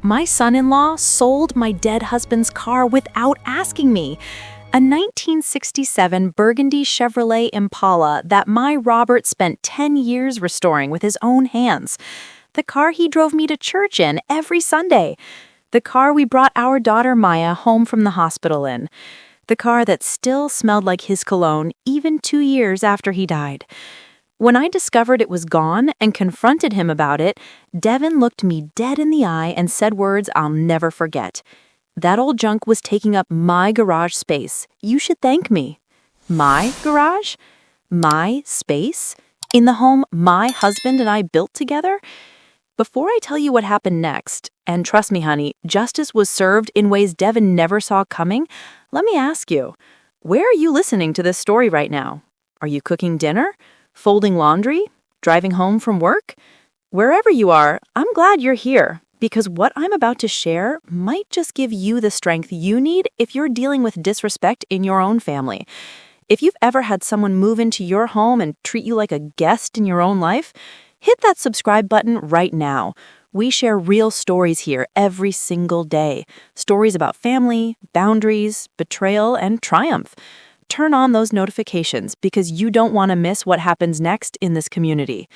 My son-in-law sold my dead husband's car without asking me. A 1967 burgundy Chevrolet Impala that my Robert spent 10 years restoring with his own hands. The car he drove me to church in every Sunday. The car we brought our daughter Maya home from the hospital in. The car that still smelled like his cologne even 2 years after he died. When I discovered it was gone and confronted him about it, Devin looked me dead in the eye and said words I'll never forget. That old junk was taking up my garage space. You should thank me. My garage? My space? In the home my husband and I built together? Before I tell you what happened next, and trust me, honey, justice was served in ways Devin never saw coming, let me ask you, where are you listening to this story right now? Are you cooking dinner? Folding laundry? Driving home from work? Wherever you are, I'm glad you're here, because what I'm about to share might just give you the strength you need if you're dealing with disrespect in your own family. If you've ever had someone move into your home and treat you like a guest in your own life, hit that subscribe button right now. We share real stories here every single day. Stories about family, boundaries, betrayal, and triumph. Turn on those notifications because you don't want to miss what happens next in this community.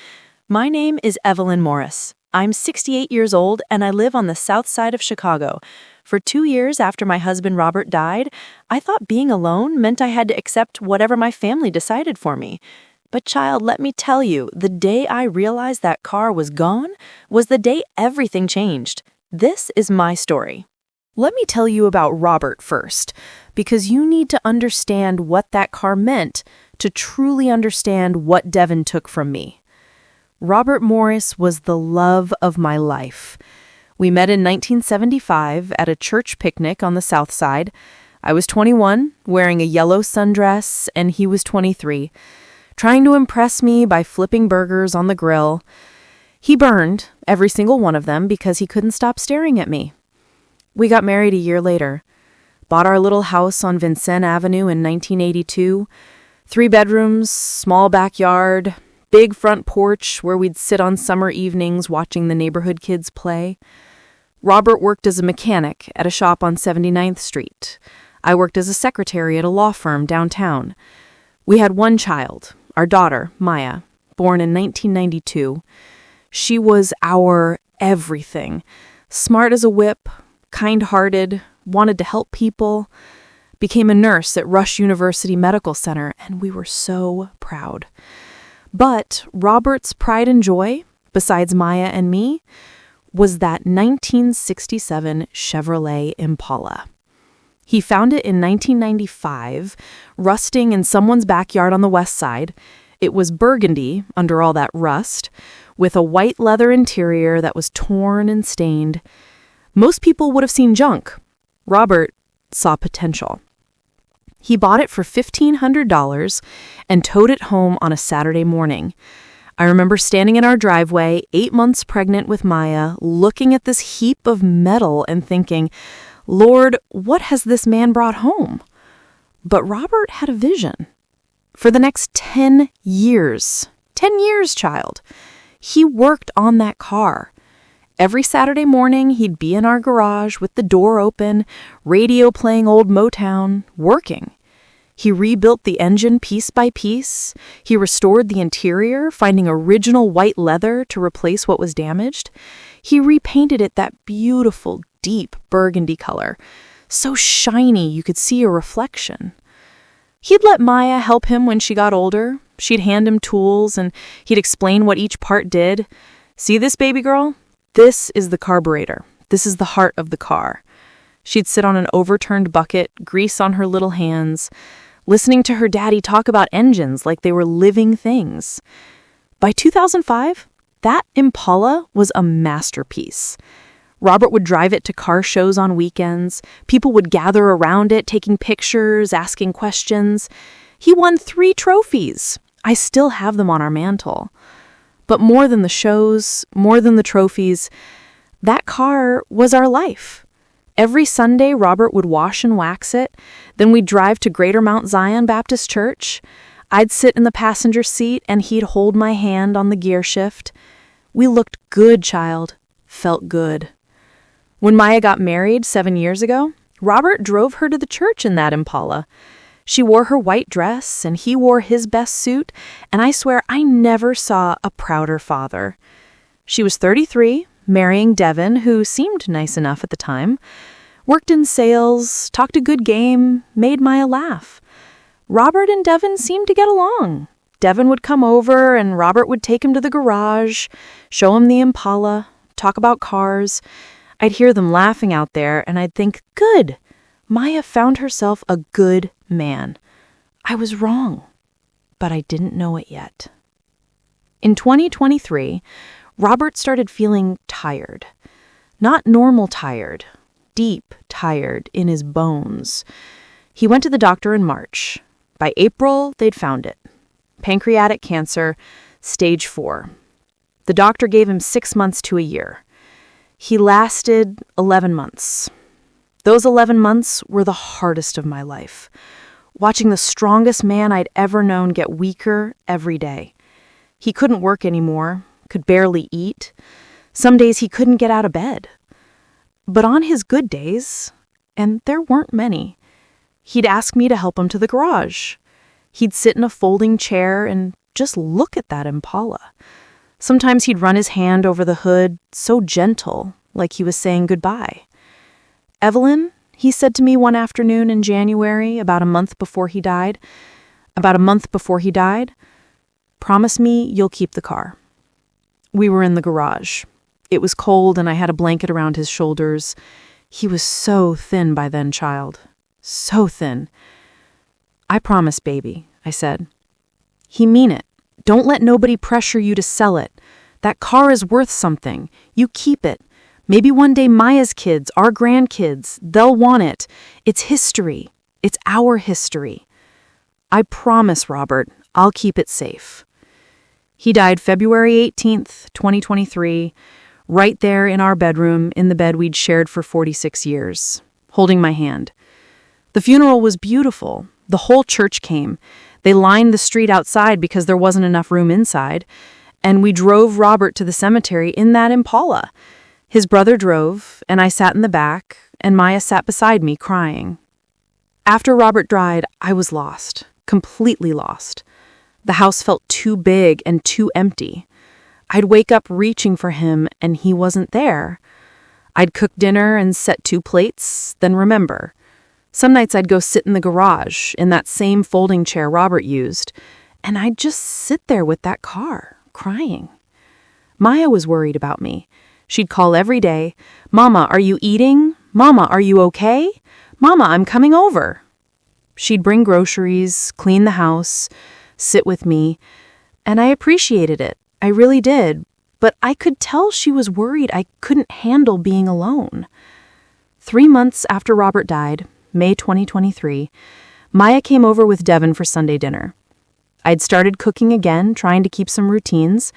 My name is Evelyn Morris. I'm 68 years old and I live on the south side of Chicago. For 2 years after my husband Robert died, I thought being alone meant I had to accept whatever my family decided for me. But child, let me tell you, the day I realized that car was gone was the day everything changed. This is my story. Let me tell you about Robert first, because you need to understand what that car meant to truly understand what Devin took from me. Robert Morris was the love of my life. We met in 1975 at a church picnic on the South Side. I was 21, wearing a yellow sundress, and he was 23, trying to impress me by flipping burgers on the grill. He burned every single one of them because he couldn't stop staring at me. We got married a year later, bought our little house on Vincennes Avenue in 1982, 3 bedrooms, small backyard, big front porch where we'd sit on summer evenings watching the neighborhood kids play. Robert worked as a mechanic at a shop on 79th Street. I worked as a secretary at a law firm downtown. We had one child, our daughter, Maya, born in 1992. She was our everything, smart as a whip, kind-hearted, wanted to help people, became a nurse at Rush University Medical Center, and we were so proud. But Robert's pride and joy, besides Maya and me, was that 1967 Chevrolet Impala. He found it in 1995, rusting in someone's backyard on the west side. It was burgundy under all that rust, with a white leather interior that was torn and stained. Most people would have seen junk. Robert saw potential. He bought it for $1,500 and towed it home on a Saturday morning. I remember standing in our driveway, 8 months pregnant with Maya, looking at this heap of metal and thinking, Lord, what has this man brought home? But Robert had a vision. For the next 10 years, child, he worked on that car. Every Saturday morning, he'd be in our garage with the door open, radio playing old Motown, working. He rebuilt the engine piece by piece. He restored the interior, finding original white leather to replace what was damaged. He repainted it that beautiful, deep burgundy color, so shiny you could see a reflection. He'd let Maya help him when she got older. She'd hand him tools, and he'd explain what each part did. See this, baby girl? This is the carburetor. This is the heart of the car. She'd sit on an overturned bucket, grease on her little hands, listening to her daddy talk about engines like they were living things. By 2005, that Impala was a masterpiece. Robert would drive it to car shows on weekends. People would gather around it, taking pictures, asking questions. He won 3 trophies. I still have them on our mantle. But more than the shows, more than the trophies, that car was our life. Every Sunday, Robert would wash and wax it. Then we'd drive to Greater Mount Zion Baptist Church. I'd sit in the passenger seat and he'd hold my hand on the gear shift. We looked good, child. Felt good. When Maya got married 7 years ago, Robert drove her to the church in that Impala. She wore her white dress, and he wore his best suit, and I swear I never saw a prouder father. She was 33, marrying Devin, who seemed nice enough at the time, worked in sales, talked a good game, made Maya laugh. Robert and Devin seemed to get along. Devin would come over, and Robert would take him to the garage, show him the Impala, talk about cars. I'd hear them laughing out there, and I'd think, good, Maya found herself a good man. I was wrong, but I didn't know it yet. In 2023, Robert started feeling tired. Not normal tired, deep tired in his bones. He went to the doctor in March. By April, they'd found it. Pancreatic cancer, stage 4. The doctor gave him 6 months to a year. He lasted 11 months. Those 11 months were the hardest of my life, watching the strongest man I'd ever known get weaker every day. He couldn't work anymore, could barely eat. Some days he couldn't get out of bed. But on his good days, and there weren't many, he'd ask me to help him to the garage. He'd sit in a folding chair and just look at that Impala. Sometimes he'd run his hand over the hood, so gentle, like he was saying goodbye. Evelyn, he said to me one afternoon in January, about a month before he died, promise me you'll keep the car. We were in the garage. It was cold and I had a blanket around his shoulders. He was so thin by then, child. So thin. I promise, baby, I said. He mean it. Don't let nobody pressure you to sell it. That car is worth something. You keep it. Maybe one day Maya's kids, our grandkids, they'll want it. It's history. It's our history. I promise, Robert, I'll keep it safe. He died February 18th, 2023, right there in our bedroom, in the bed we'd shared for 46 years, holding my hand. The funeral was beautiful. The whole church came. They lined the street outside because there wasn't enough room inside, and we drove Robert to the cemetery in that Impala. His brother drove, and I sat in the back, and Maya sat beside me, crying. After Robert died, I was lost, completely lost. The house felt too big and too empty. I'd wake up reaching for him, and he wasn't there. I'd cook dinner and set 2 plates, then remember. Some nights I'd go sit in the garage, in that same folding chair Robert used, and I'd just sit there with that car, crying. Maya was worried about me. She'd call every day, Mama, are you eating? Mama, are you okay? Mama, I'm coming over. She'd bring groceries, clean the house, sit with me, and I appreciated it. I really did, but I could tell she was worried I couldn't handle being alone. 3 months after Robert died, May 2023, Maya came over with Devin for Sunday dinner. I'd started cooking again, trying to keep some routines.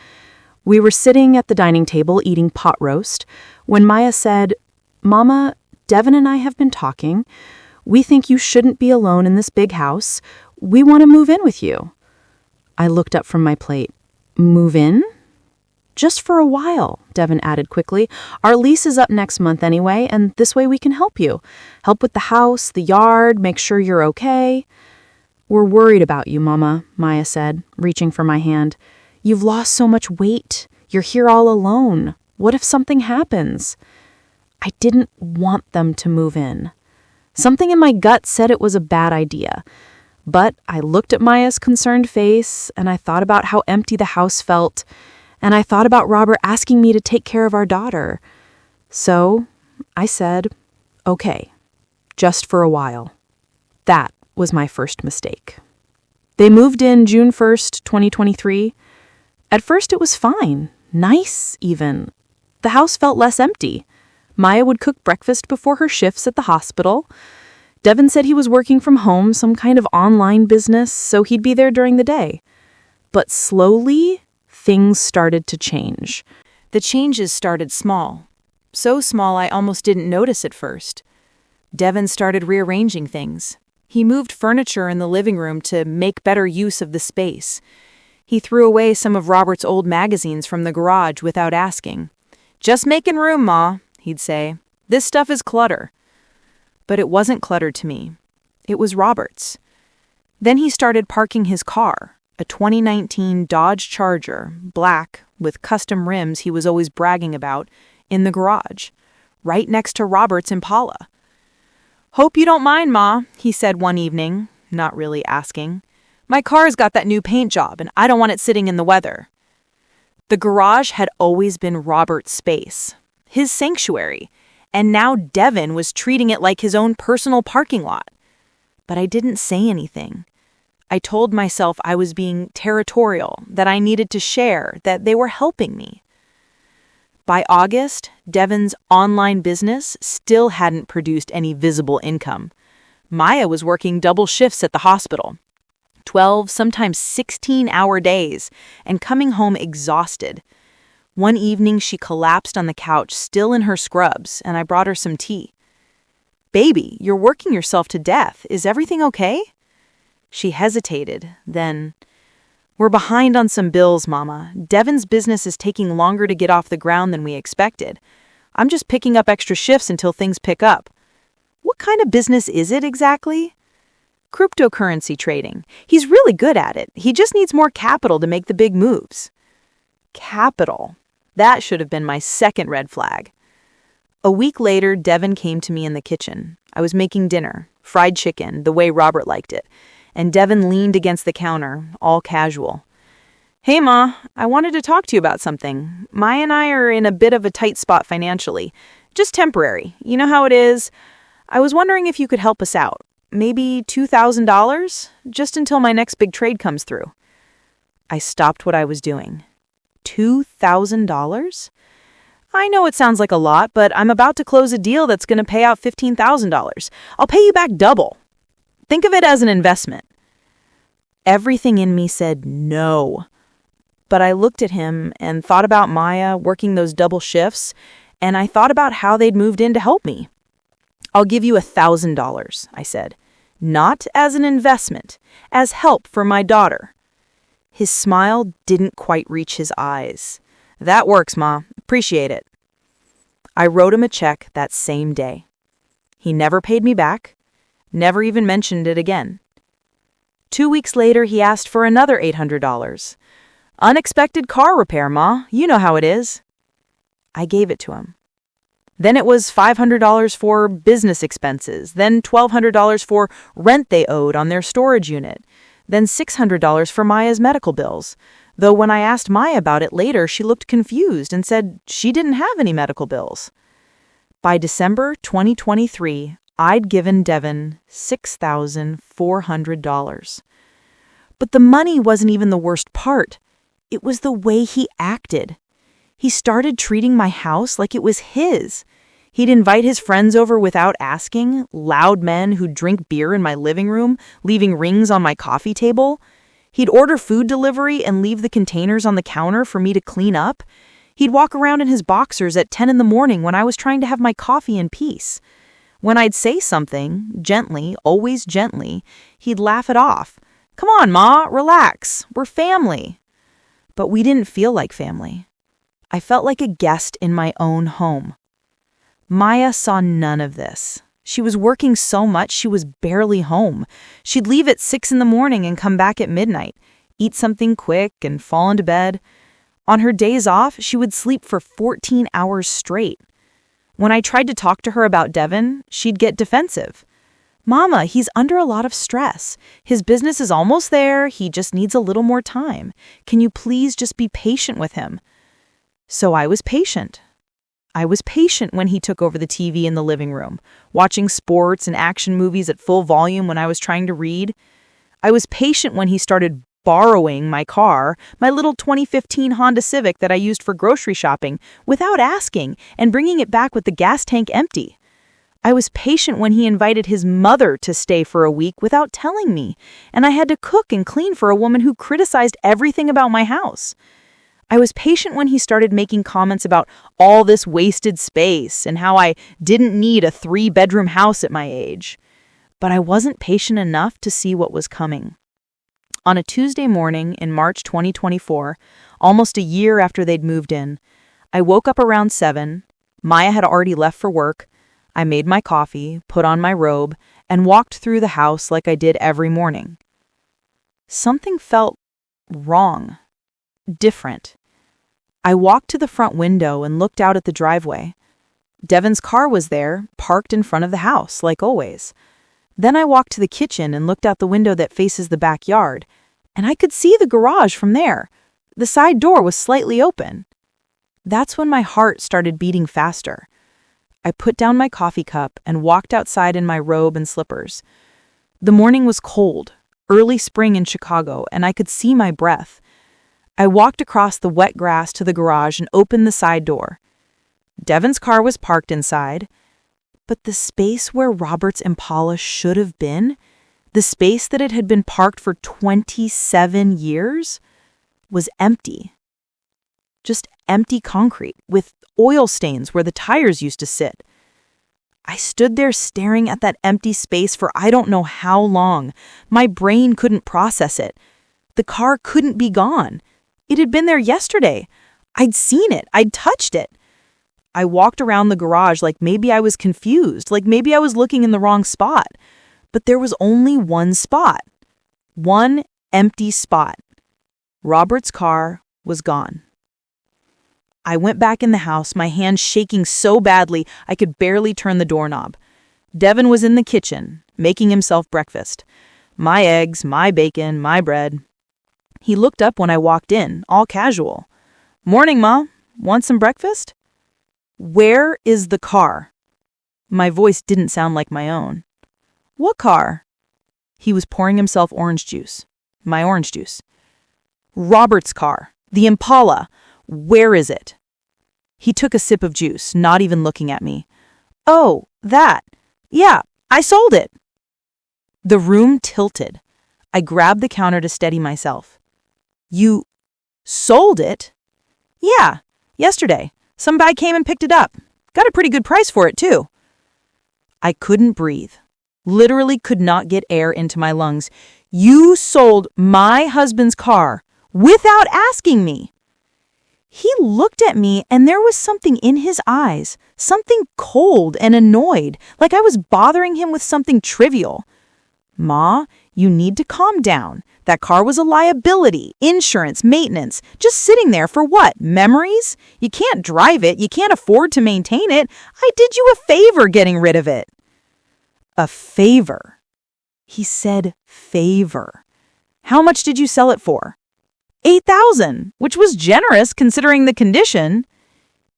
We were sitting at the dining table eating pot roast when Maya said, Mama, Devin and I have been talking. We think you shouldn't be alone in this big house. We want to move in with you. I looked up from my plate. Move in? Just for a while, Devin added quickly. Our lease is up next month anyway, and this way we can help you. Help with the house, the yard, make sure you're okay. We're worried about you, Mama, Maya said, reaching for my hand. You've lost so much weight. You're here all alone. What if something happens? I didn't want them to move in. Something in my gut said it was a bad idea. But I looked at Maya's concerned face, and I thought about how empty the house felt, and I thought about Robert asking me to take care of our daughter. So I said, okay, just for a while. That was my first mistake. They moved in June 1st, 2023. At first it was fine, nice even. The house felt less empty. Maya would cook breakfast before her shifts at the hospital. Devin said he was working from home, some kind of online business, so he'd be there during the day. But slowly, things started to change. The changes started small. So small I almost didn't notice at first. Devin started rearranging things. He moved furniture in the living room to make better use of the space. He threw away some of Robert's old magazines from the garage without asking. Just making room, Ma, he'd say. This stuff is clutter. But it wasn't clutter to me. It was Robert's. Then he started parking his car, a 2019 Dodge Charger, black, with custom rims he was always bragging about, in the garage, right next to Robert's Impala. "Hope you don't mind, Ma," he said one evening, not really asking. "My car's got that new paint job, and I don't want it sitting in the weather." The garage had always been Robert's space, his sanctuary, and now Devin was treating it like his own personal parking lot. But I didn't say anything. I told myself I was being territorial, that I needed to share, that they were helping me. By August, Devin's online business still hadn't produced any visible income. Maya was working double shifts at the hospital, 12, sometimes 16-hour days, and coming home exhausted. One evening, she collapsed on the couch, still in her scrubs, and I brought her some tea. "Baby, you're working yourself to death. Is everything okay?" She hesitated, then, "We're behind on some bills, Mama. Devin's business is taking longer to get off the ground than we expected. I'm just picking up extra shifts until things pick up." "What kind of business is it exactly?" "Cryptocurrency trading. He's really good at it. He just needs more capital to make the big moves." Capital. That should have been my second red flag. A week later, Devin came to me in the kitchen. I was making dinner, fried chicken, the way Robert liked it, and Devin leaned against the counter, all casual. "Hey, Ma, I wanted to talk to you about something. Maya and I are in a bit of a tight spot financially. Just temporary. You know how it is. I was wondering if you could help us out. Maybe $2,000? Just until my next big trade comes through." I stopped what I was doing. $2,000? I know it sounds like a lot, but I'm about to close a deal that's going to pay out $15,000. I'll pay you back double. Think of it as an investment. Everything in me said no. But I looked at him and thought about Maya working those double shifts, and I thought about how they'd moved in to help me. "I'll give you $1,000, I said. "Not as an investment, as help for my daughter." His smile didn't quite reach his eyes. "That works, Ma. Appreciate it." I wrote him a check that same day. He never paid me back, never even mentioned it again. 2 weeks later, he asked for another $800. "Unexpected car repair, Ma. You know how it is." I gave it to him. Then it was $500 for business expenses, then $1,200 for rent they owed on their storage unit, then $600 for Maya's medical bills, though when I asked Maya about it later, she looked confused and said she didn't have any medical bills. By December 2023, I'd given Devin $6,400. But the money wasn't even the worst part. It was the way he acted. He started treating my house like it was his. He'd invite his friends over without asking, loud men who'd drink beer in my living room, leaving rings on my coffee table. He'd order food delivery and leave the containers on the counter for me to clean up. He'd walk around in his boxers at 10 in the morning when I was trying to have my coffee in peace. When I'd say something, gently, always gently, he'd laugh it off. "Come on, Ma, relax. We're family." But we didn't feel like family. I felt like a guest in my own home. Maya saw none of this. She was working so much she was barely home. She'd leave at 6 in the morning and come back at midnight, eat something quick and fall into bed. On her days off, she would sleep for 14 hours straight. When I tried to talk to her about Devin, she'd get defensive. "Mama, he's under a lot of stress. His business is almost there. He just needs a little more time. Can you please just be patient with him?" So I was patient. I was patient when he took over the TV in the living room, watching sports and action movies at full volume when I was trying to read. I was patient when he started borrowing my car, my little 2015 Honda Civic that I used for grocery shopping, without asking, and bringing it back with the gas tank empty. I was patient when he invited his mother to stay for a week without telling me, and I had to cook and clean for a woman who criticized everything about my house. I was patient when he started making comments about all this wasted space and how I didn't need a 3-bedroom house at my age. But I wasn't patient enough to see what was coming. On a Tuesday morning in March 2024, almost a year after they'd moved in, I woke up around 7. Maya had already left for work. I made my coffee, put on my robe, and walked through the house like I did every morning. Something felt wrong, different. I walked to the front window and looked out at the driveway. Devon's car was there, parked in front of the house, like always. Then I walked to the kitchen and looked out the window that faces the backyard, and I could see the garage from there. The side door was slightly open. That's when my heart started beating faster. I put down my coffee cup and walked outside in my robe and slippers. The morning was cold, early spring in Chicago, and I could see my breath. I walked across the wet grass to the garage and opened the side door. Devon's car was parked inside, but the space where Robert's Impala should have been, the space that it had been parked for 27 years, was empty. Just empty concrete with oil stains where the tires used to sit. I stood there staring at that empty space for I don't know how long. My brain couldn't process it. The car couldn't be gone. It had been there yesterday. I'd seen it. I'd touched it. I walked around the garage like maybe I was confused, like maybe I was looking in the wrong spot. But there was only one spot. One empty spot. Robert's car was gone. I went back in the house, my hands shaking so badly I could barely turn the doorknob. Devon was in the kitchen, making himself breakfast. My eggs, my bacon, my bread. He looked up when I walked in, all casual. "Morning, Ma. Want some breakfast?" "Where is the car?" My voice didn't sound like my own. "What car?" He was pouring himself orange juice. My orange juice. "Robert's car. The Impala. Where is it?" He took a sip of juice, not even looking at me. "Oh, that. Yeah, I sold it." The room tilted. I grabbed the counter to steady myself. "You sold it?" "Yeah, yesterday. Some guy came and picked it up. Got a pretty good price for it, too." I couldn't breathe. Literally could not get air into my lungs. "You sold my husband's car without asking me." He looked at me and there was something in his eyes, something cold and annoyed, like I was bothering him with something trivial. "Ma, you need to calm down. That car was a liability, insurance, maintenance. Just sitting there for what? Memories? You can't drive it. You can't afford to maintain it. I did you a favor getting rid of it." A favor. He said favor. "How much did you sell it for?" $8,000, which was generous considering the condition.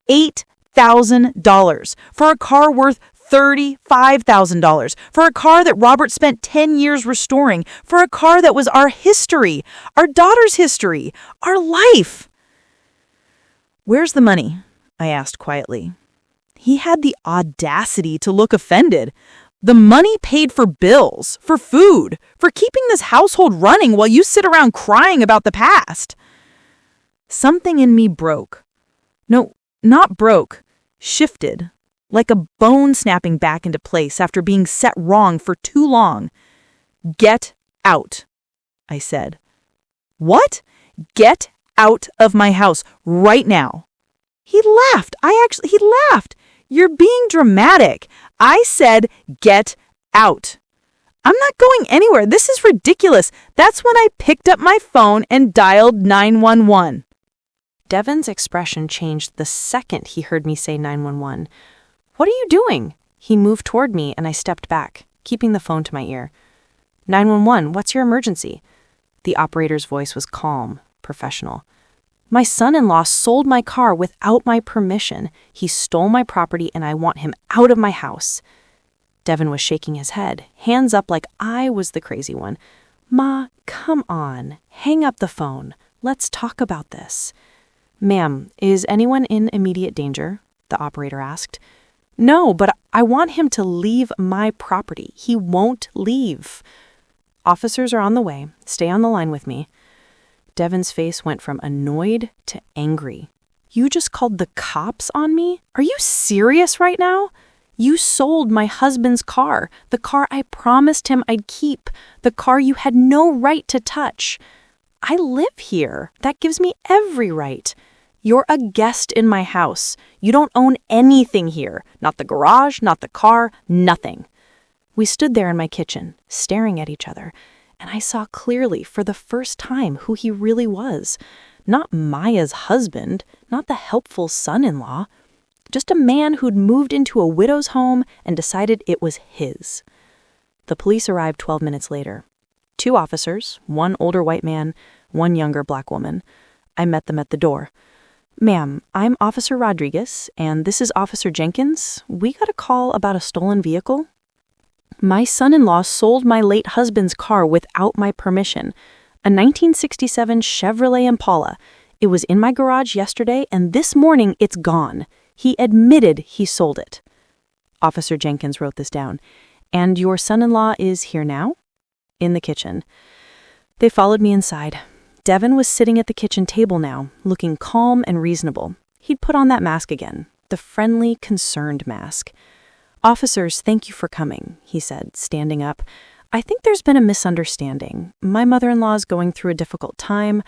$8,000 for a car worth $35,000, for a car that Robert spent 10 years restoring, for a car that was our history, our daughter's history, our life. "Where's the money?" I asked quietly. He had the audacity to look offended. "The money paid for bills, for food, for keeping this household running while you sit around crying about the past." Something in me broke. No, not broke, shifted. Like a bone snapping back into place after being set wrong for too long. "Get out," I said. "What?" "Get out of my house right now." He laughed. He laughed. "You're being dramatic. I said get out." "I'm not going anywhere. This is ridiculous." That's when I picked up my phone and dialed 911. Devon's expression changed the second he heard me say 911. "What are you doing?" He moved toward me and I stepped back, keeping the phone to my ear. 911, what's your emergency?" The operator's voice was calm, professional. "My son-in-law sold my car without my permission. He stole my property and I want him out of my house." Devon was shaking his head, hands up like I was the crazy one. "Ma, come on. Hang up the phone. Let's talk about this." "Ma'am, is anyone in immediate danger?" the operator asked. "No, but I want him to leave my property. He won't leave." "Officers are on the way. Stay on the line with me." Devon's face went from annoyed to angry. "You just called the cops on me? Are you serious right now? You sold my husband's car, the car I promised him I'd keep, the car you had no right to touch. I live here. That gives me every right. You're a guest in my house. You don't own anything here. Not the garage, not the car, nothing." We stood there in my kitchen, staring at each other, and I saw clearly for the first time who he really was. Not Maya's husband, not the helpful son-in-law. Just a man who'd moved into a widow's home and decided it was his. The police arrived 12 minutes later. 2 officers, 1 older white man, 1 younger black woman. I met them at the door. "Ma'am, I'm Officer Rodriguez, and this is Officer Jenkins. We got a call about a stolen vehicle." "My son-in-law sold my late husband's car without my permission. A 1967 Chevrolet Impala. It was in my garage yesterday, and this morning it's gone. He admitted he sold it." Officer Jenkins wrote this down. "And your son-in-law is here now?" "In the kitchen." They followed me inside. Devin was sitting at the kitchen table now, looking calm and reasonable. He'd put on that mask again, the friendly, concerned mask. "Officers, thank you for coming," he said, standing up. "I think there's been a misunderstanding. My mother-in-law is going through a difficult time.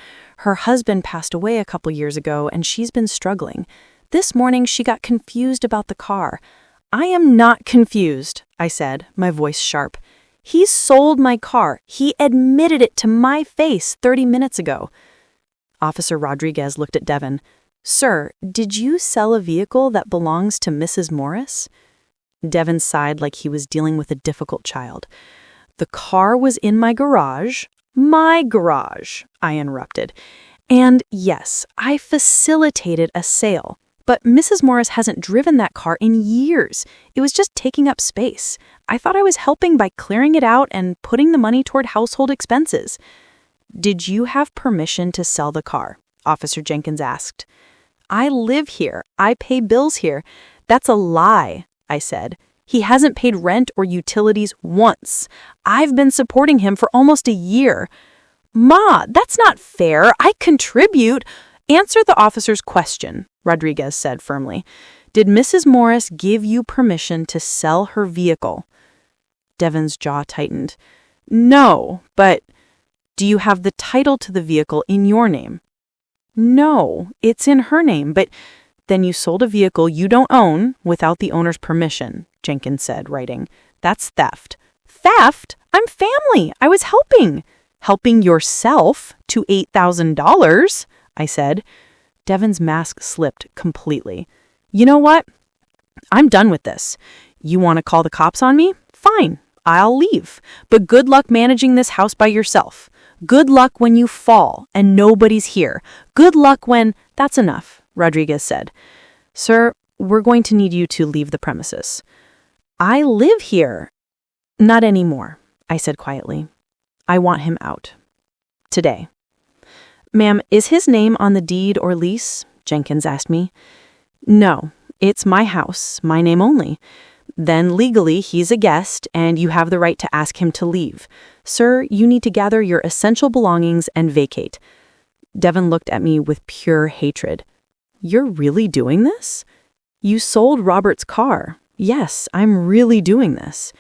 Her husband passed away a couple years ago, and she's been struggling. This morning, she got confused about the car." "I am not confused," I said, my voice sharp. "He sold my car. He admitted it to my face 30 minutes ago." Officer Rodriguez looked at Devin. "Sir, did you sell a vehicle that belongs to Mrs. Morris?" Devin sighed like he was dealing with a difficult child. "The car was in my garage." "My garage," I interrupted. "And yes, I facilitated a sale. But Mrs. Morris hasn't driven that car in years. It was just taking up space. I thought I was helping by clearing it out and putting the money toward household expenses." "Did you have permission to sell the car?" Officer Jenkins asked. "I live here. I pay bills here." "That's a lie," I said. "He hasn't paid rent or utilities once. I've been supporting him for almost a year." "Ma, that's not fair. I contribute." "Answer the officer's question," Rodriguez said firmly. "Did Mrs. Morris give you permission to sell her vehicle?" Devin's jaw tightened. "No, but do you have the title to the vehicle in your name?" "No, it's in her name, but then you sold a vehicle you don't own without the owner's permission," Jenkins said, writing. "That's theft." "Theft? I'm family. I was helping." "Helping yourself to $8,000, I said. Devin's mask slipped completely. "You know what? I'm done with this. You want to call the cops on me? Fine, I'll leave. But good luck managing this house by yourself. Good luck when you fall and nobody's here. Good luck when—" "That's enough," Rodriguez said. "Sir, we're going to need you to leave the premises." "I live here." "Not anymore," I said quietly. "I want him out. Today." "Ma'am, is his name on the deed or lease?" Jenkins asked me. "No, it's my house, my name only." "Then legally he's a guest and you have the right to ask him to leave. Sir, you need to gather your essential belongings and vacate." Devin looked at me with pure hatred. "You're really doing this? You sold Robert's car. Yes, I'm really doing this."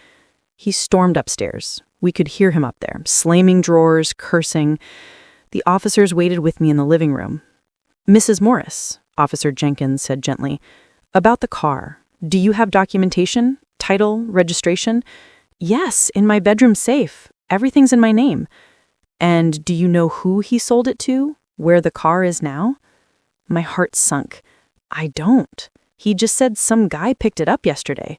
He stormed upstairs. We could hear him up there, slamming drawers, cursing. The officers waited with me in the living room. "Mrs. Morris," Officer Jenkins said gently, "about the car. Do you have documentation? Title? Registration?" "Yes, in my bedroom safe. Everything's in my name." "And do you know who he sold it to? Where the car is now?" My heart sunk. "I don't. He just said some guy picked it up yesterday.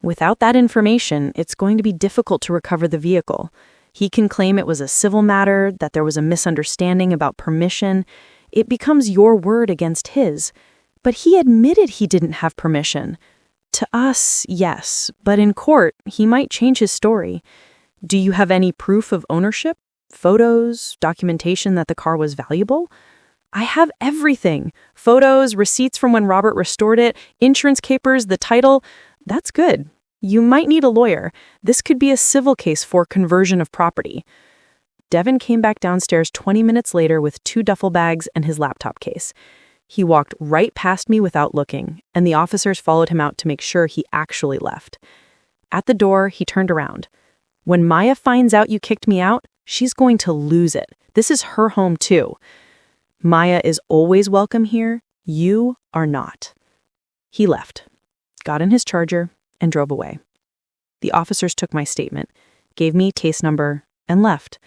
Without that information, it's going to be difficult to recover the vehicle. He can claim it was a civil matter, that there was a misunderstanding about permission. It becomes your word against his. But he admitted he didn't have permission. To us, yes, but in court, he might change his story. Do you have any proof of ownership? Photos, documentation that the car was valuable?" "I have everything. Photos, receipts from when Robert restored it, insurance papers, the title." "That's good. You might need a lawyer. This could be a civil case for conversion of property." Devin came back downstairs 20 minutes later with 2 duffel bags and his laptop case. He walked right past me without looking, and the officers followed him out to make sure he actually left. At the door, he turned around. "When Maya finds out you kicked me out, she's going to lose it. This is her home too." "Maya is always welcome here. You are not." He left, got in his Charger, and drove away. The officers took my statement, gave me case number, and left.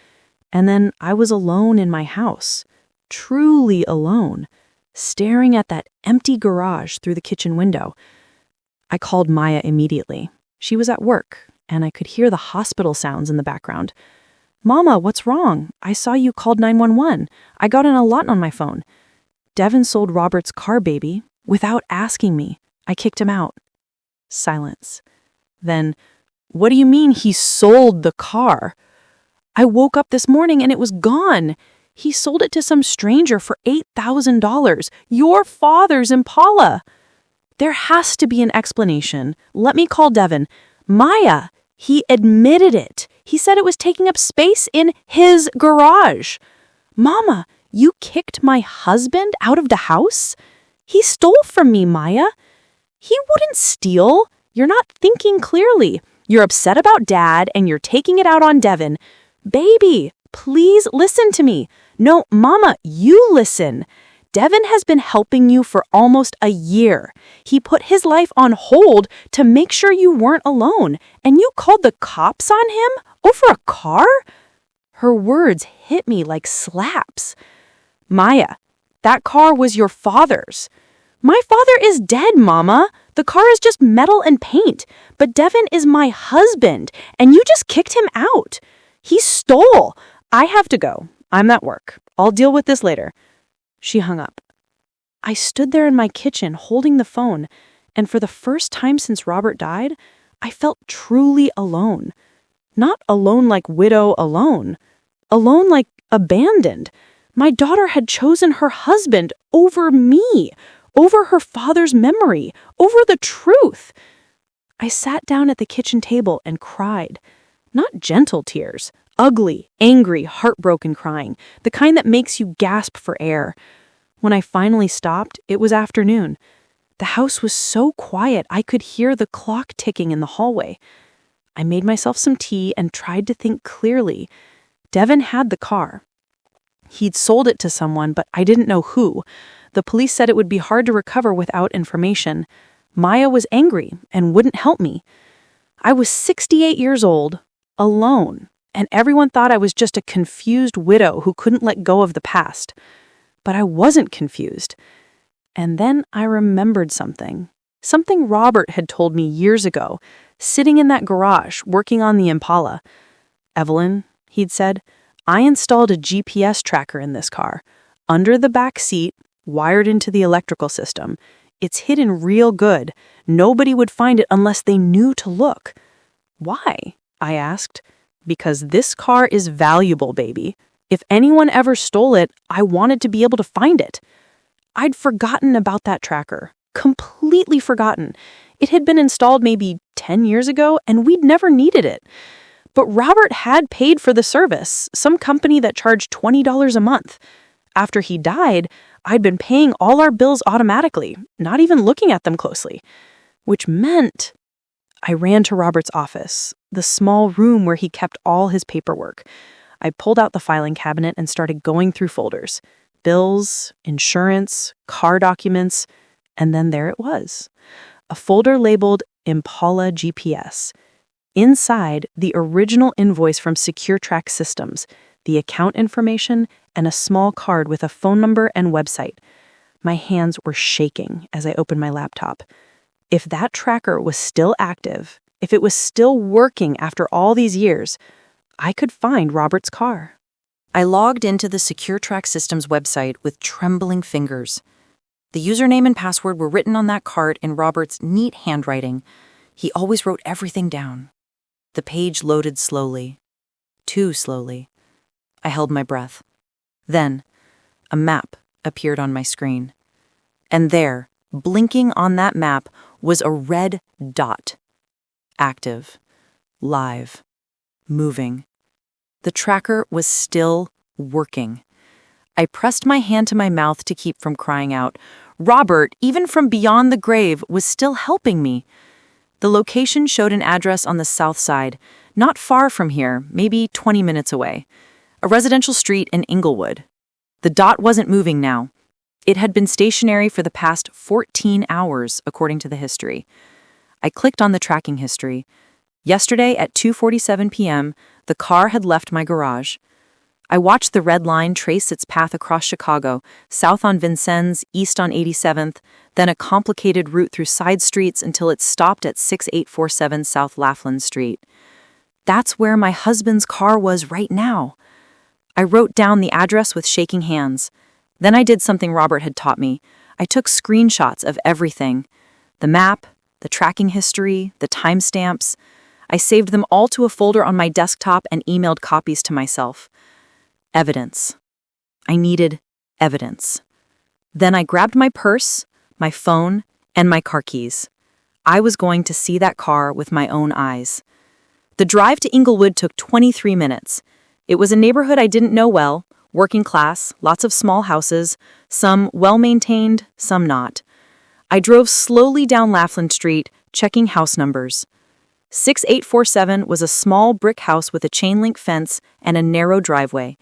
And then I was alone in my house, truly alone, staring at that empty garage through the kitchen window. I called Maya immediately. She was at work, and I could hear the hospital sounds in the background. "Mama, what's wrong? I saw you called 911. I got an alert on my phone." "Devin sold Robert's car, baby, without asking me. I kicked him out." Silence. Then, "What do you mean he sold the car?" "I woke up this morning and it was gone. He sold it to some stranger for $8,000. Your father's Impala." "There has to be an explanation. Let me call Devin." "Maya, he admitted it. He said it was taking up space in his garage." "Mama, you kicked my husband out of the house? He stole from me, Maya." "He wouldn't steal. You're not thinking clearly. You're upset about Dad and you're taking it out on Devin." "Baby, please listen to me." "No, Mama, you listen. Devin has been helping you for almost a year. He put his life on hold to make sure you weren't alone, and you called the cops on him over a car?" Her words hit me like slaps. "Maya, that car was your father's." "My father is dead, Mama. The car is just metal and paint. But Devin is my husband, and you just kicked him out. He stole." "I have to go. I'm at work. I'll deal with this later." She hung up. I stood there in my kitchen holding the phone, and for the first time since Robert died, I felt truly alone. Not alone like widow alone. Alone like abandoned. My daughter had chosen her husband over me, over her father's memory, over the truth. I sat down at the kitchen table and cried. Not gentle tears. Ugly, angry, heartbroken crying, the kind that makes you gasp for air. When I finally stopped, it was afternoon. The house was so quiet I could hear the clock ticking in the hallway. I made myself some tea and tried to think clearly. Devin had the car. He'd sold it to someone, but I didn't know who. The police said it would be hard to recover without information. Maya was angry and wouldn't help me. I was 68 years old, alone. And everyone thought I was just a confused widow who couldn't let go of the past. But I wasn't confused. And then I remembered something. Something Robert had told me years ago, sitting in that garage working on the Impala. "Evelyn," he'd said, "I installed a GPS tracker in this car. Under the back seat, wired into the electrical system. It's hidden real good. Nobody would find it unless they knew to look." "Why?" I asked. "Because this car is valuable, baby. If anyone ever stole it, I wanted to be able to find it." I'd forgotten about that tracker. Completely forgotten. It had been installed maybe 10 years ago, and we'd never needed it. But Robert had paid for the service, some company that charged $20 a month. After he died, I'd been paying all our bills automatically, not even looking at them closely. Which meant I ran to Robert's office, the small room where he kept all his paperwork. I pulled out the filing cabinet and started going through folders. Bills, insurance, car documents, and then there it was. A folder labeled Impala GPS. Inside, the original invoice from Secure Track Systems, the account information, and a small card with a phone number and website. My hands were shaking as I opened my laptop. If that tracker was still active, if it was still working after all these years, I could find Robert's car. I logged into the Secure Track Systems website with trembling fingers. The username and password were written on that card in Robert's neat handwriting. He always wrote everything down. The page loaded slowly. Too slowly. I held my breath. Then, a map appeared on my screen. And there, blinking on that map, was a red dot. Active. Live. Moving. The tracker was still working. I pressed my hand to my mouth to keep from crying out. Robert, even from beyond the grave, was still helping me. The location showed an address on the south side, not far from here, maybe 20 minutes away. A residential street in Inglewood. The dot wasn't moving now. It had been stationary for the past 14 hours, according to the history. I clicked on the tracking history. Yesterday at 2:47 p.m., the car had left my garage. I watched the red line trace its path across Chicago, south on Vincennes, east on 87th, then a complicated route through side streets until it stopped at 6847 South Laughlin Street. That's where my husband's car was right now. I wrote down the address with shaking hands. Then I did something Robert had taught me. I took screenshots of everything. The map, the tracking history, the timestamps. I saved them all to a folder on my desktop and emailed copies to myself. Evidence. I needed evidence. Then I grabbed my purse, my phone, and my car keys. I was going to see that car with my own eyes. The drive to Inglewood took 23 minutes. It was a neighborhood I didn't know well, working class, lots of small houses, some well-maintained, some not. I drove slowly down Laughlin Street, checking house numbers. 6847 was a small brick house with a chain-link fence and a narrow driveway.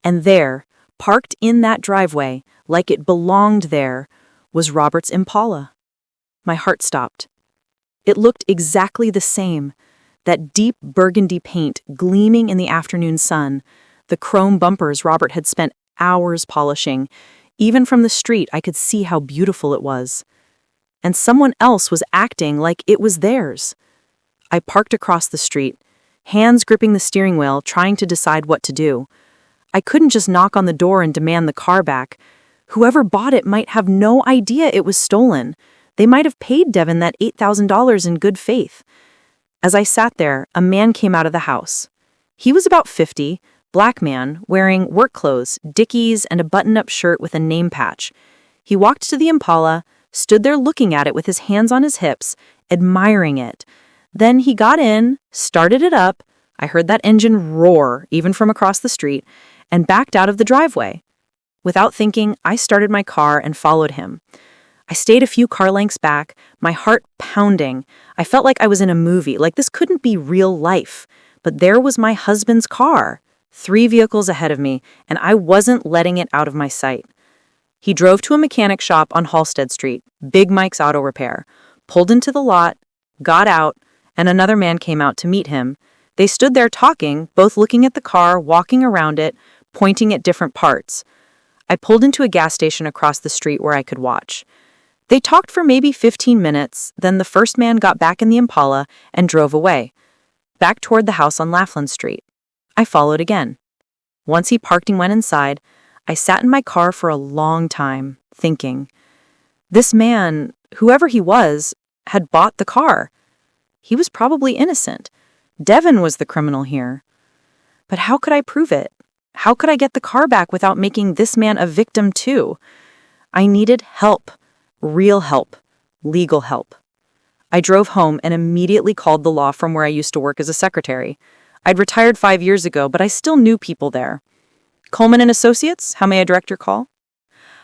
And there, parked in that driveway, like it belonged there, was Robert's Impala. My heart stopped. It looked exactly the same. That deep burgundy paint gleaming in the afternoon sun, the chrome bumpers Robert had spent hours polishing. Even from the street, I could see how beautiful it was. And someone else was acting like it was theirs. I parked across the street, hands gripping the steering wheel, trying to decide what to do. I couldn't just knock on the door and demand the car back. Whoever bought it might have no idea it was stolen. They might have paid Devin that $8,000 in good faith. As I sat there, a man came out of the house. He was about 50, black man, wearing work clothes, Dickies, and a button-up shirt with a name patch. He walked to the Impala, stood there looking at it with his hands on his hips, admiring it. Then he got in, started it up, I heard that engine roar, even from across the street, and backed out of the driveway. Without thinking, I started my car and followed him. I stayed a few car lengths back, my heart pounding. I felt like I was in a movie, like this couldn't be real life. But there was my husband's car, 3 vehicles ahead of me, and I wasn't letting it out of my sight. He drove to a mechanic shop on Halstead Street, Big Mike's Auto Repair, pulled into the lot, got out, and another man came out to meet him. They stood there talking, both looking at the car, walking around it, pointing at different parts. I pulled into a gas station across the street where I could watch. They talked for maybe 15 minutes, then the first man got back in the Impala and drove away, back toward the house on Laughlin Street. I followed again. Once he parked and went inside, I sat in my car for a long time, thinking. This man, whoever he was, had bought the car. He was probably innocent. Devin was the criminal here. But how could I prove it? How could I get the car back without making this man a victim too? I needed help. Real help. Legal help. I drove home and immediately called the law firm where I used to work as a secretary. I'd retired 5 years ago, but I still knew people there. Coleman and Associates, how may I direct your call?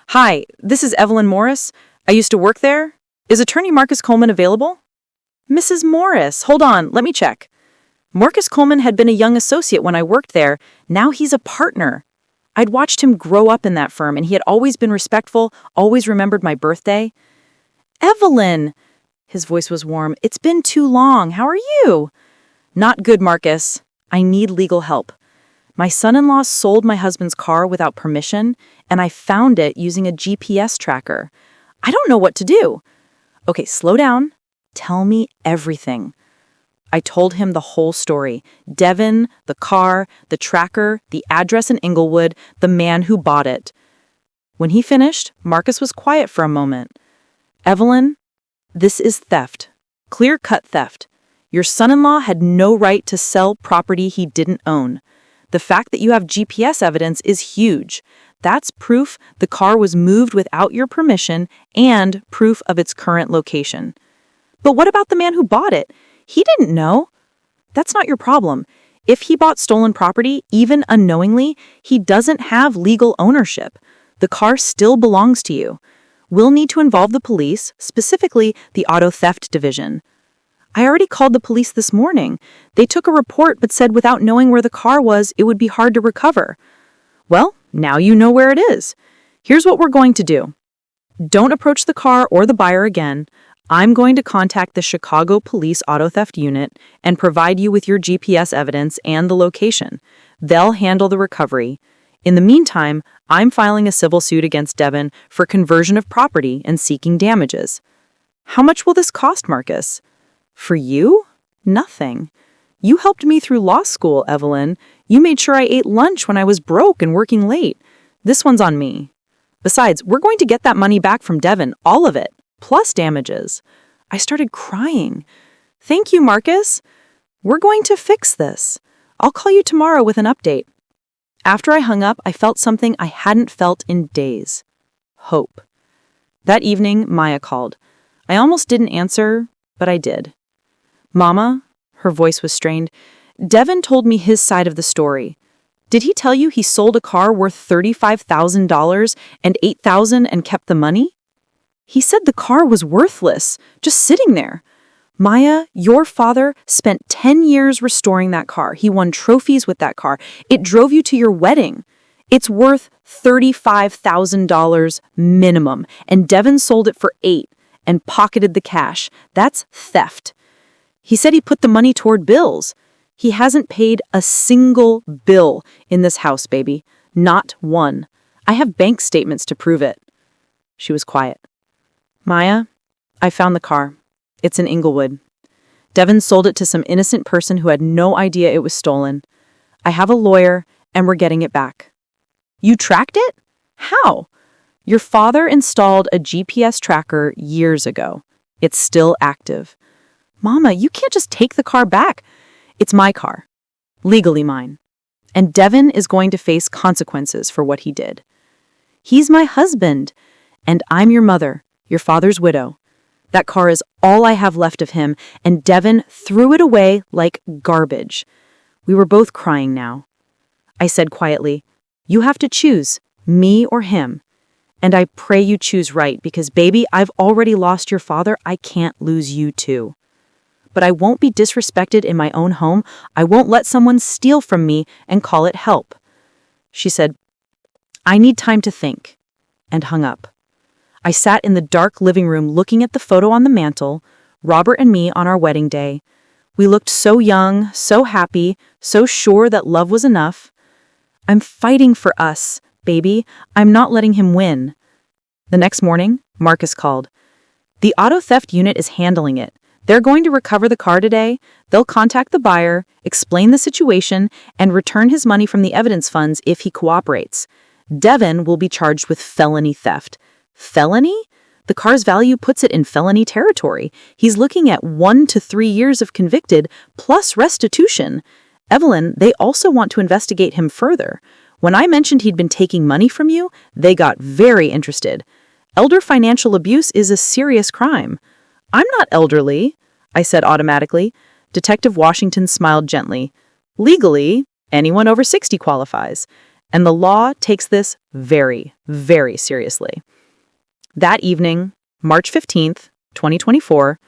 Hi, this is Evelyn Morris. I used to work there. Is attorney Marcus Coleman available? Mrs. Morris, hold on, let me check. Marcus Coleman had been a young associate when I worked there. Now he's a partner. I'd watched him grow up in that firm, and he had always been respectful, always remembered my birthday. Evelyn! His voice was warm. It's been too long. How are you? Not good, Marcus. I need legal help. My son-in-law sold my husband's car without permission, and I found it using a GPS tracker. I don't know what to do. Okay, slow down. Tell me everything. I told him the whole story. Devin, the car, the tracker, the address in Inglewood, the man who bought it. When he finished, Marcus was quiet for a moment. Evelyn, this is theft. Clear-cut theft. Your son-in-law had no right to sell property he didn't own. The fact that you have GPS evidence is huge. That's proof the car was moved without your permission and proof of its current location. But what about the man who bought it? He didn't know. That's not your problem. If he bought stolen property, even unknowingly, he doesn't have legal ownership. The car still belongs to you. We'll need to involve the police, specifically the Auto Theft Division. I already called the police this morning. They took a report but said without knowing where the car was, it would be hard to recover. Well, now you know where it is. Here's what we're going to do. Don't approach the car or the buyer again. I'm going to contact the Chicago Police Auto Theft Unit and provide you with your GPS evidence and the location. They'll handle the recovery. In the meantime, I'm filing a civil suit against Devin for conversion of property and seeking damages. How much will this cost, Marcus? For you? Nothing. You helped me through law school, Evelyn. You made sure I ate lunch when I was broke and working late. This one's on me. Besides, we're going to get that money back from Devin, all of it, plus damages. I started crying. Thank you, Marcus. We're going to fix this. I'll call you tomorrow with an update. After I hung up, I felt something I hadn't felt in days. Hope. That evening, Maya called. I almost didn't answer, but I did. Mama, her voice was strained, Devin told me his side of the story. Did he tell you he sold a car worth $35,000 and $8,000 and kept the money? He said the car was worthless, just sitting there. Maya, your father spent 10 years restoring that car. He won trophies with that car. It drove you to your wedding. It's worth $35,000 minimum, and Devin sold it for $8,000 and pocketed the cash. That's theft. He said he put the money toward bills. He hasn't paid a single bill in this house, baby. Not one. I have bank statements to prove it. She was quiet. Maya, I found the car. It's in Inglewood. Devin sold it to some innocent person who had no idea it was stolen. I have a lawyer, and we're getting it back. You tracked it? How? Your father installed a GPS tracker years ago. It's still active. Mama, you can't just take the car back. It's my car. Legally mine. And Devin is going to face consequences for what he did. He's my husband, and I'm your mother, your father's widow. That car is all I have left of him, and Devin threw it away like garbage. We were both crying now. I said quietly, you have to choose, me or him. And I pray you choose right, because baby, I've already lost your father. I can't lose you too. But I won't be disrespected in my own home. I won't let someone steal from me and call it help. She said, I need time to think, and hung up. I sat in the dark living room looking at the photo on the mantle, Robert and me on our wedding day. We looked so young, so happy, so sure that love was enough. I'm fighting for us, baby. I'm not letting him win. The next morning, Marcus called. The auto theft unit is handling it. They're going to recover the car today. They'll contact the buyer, explain the situation, and return his money from the evidence funds if he cooperates. Devin will be charged with felony theft. Felony? The car's value puts it in felony territory. He's looking at 1 to 3 years of convicted, plus restitution. Evelyn, they also want to investigate him further. When I mentioned he'd been taking money from you, they got very interested. Elder financial abuse is a serious crime. I'm not elderly, I said automatically. Detective Washington smiled gently. Legally, anyone over 60 qualifies, and the law takes this very, very seriously. That evening, March 15th, 2024,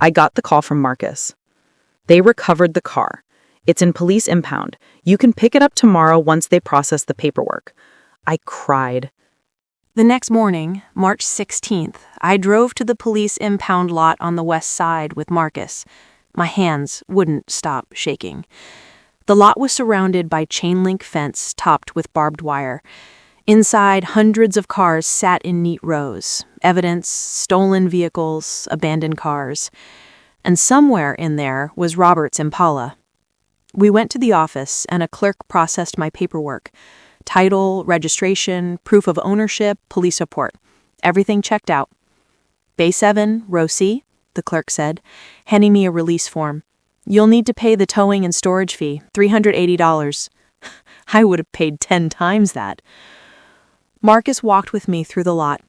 I got the call from Marcus. They recovered the car. It's in police impound. You can pick it up tomorrow once they process the paperwork. I cried. The next morning, March 16th, I drove to the police impound lot on the west side with Marcus. My hands wouldn't stop shaking. The lot was surrounded by chain-link fence topped with barbed wire. Inside, hundreds of cars sat in neat rows. Evidence, stolen vehicles, abandoned cars. And somewhere in there was Robert's Impala. We went to the office, and a clerk processed my paperwork. Title, registration, proof of ownership, police report. Everything checked out. Bay 7, row C, the clerk said, handing me a release form. You'll need to pay the towing and storage fee, $380. I would have paid 10 times that. Marcus walked with me through the lot,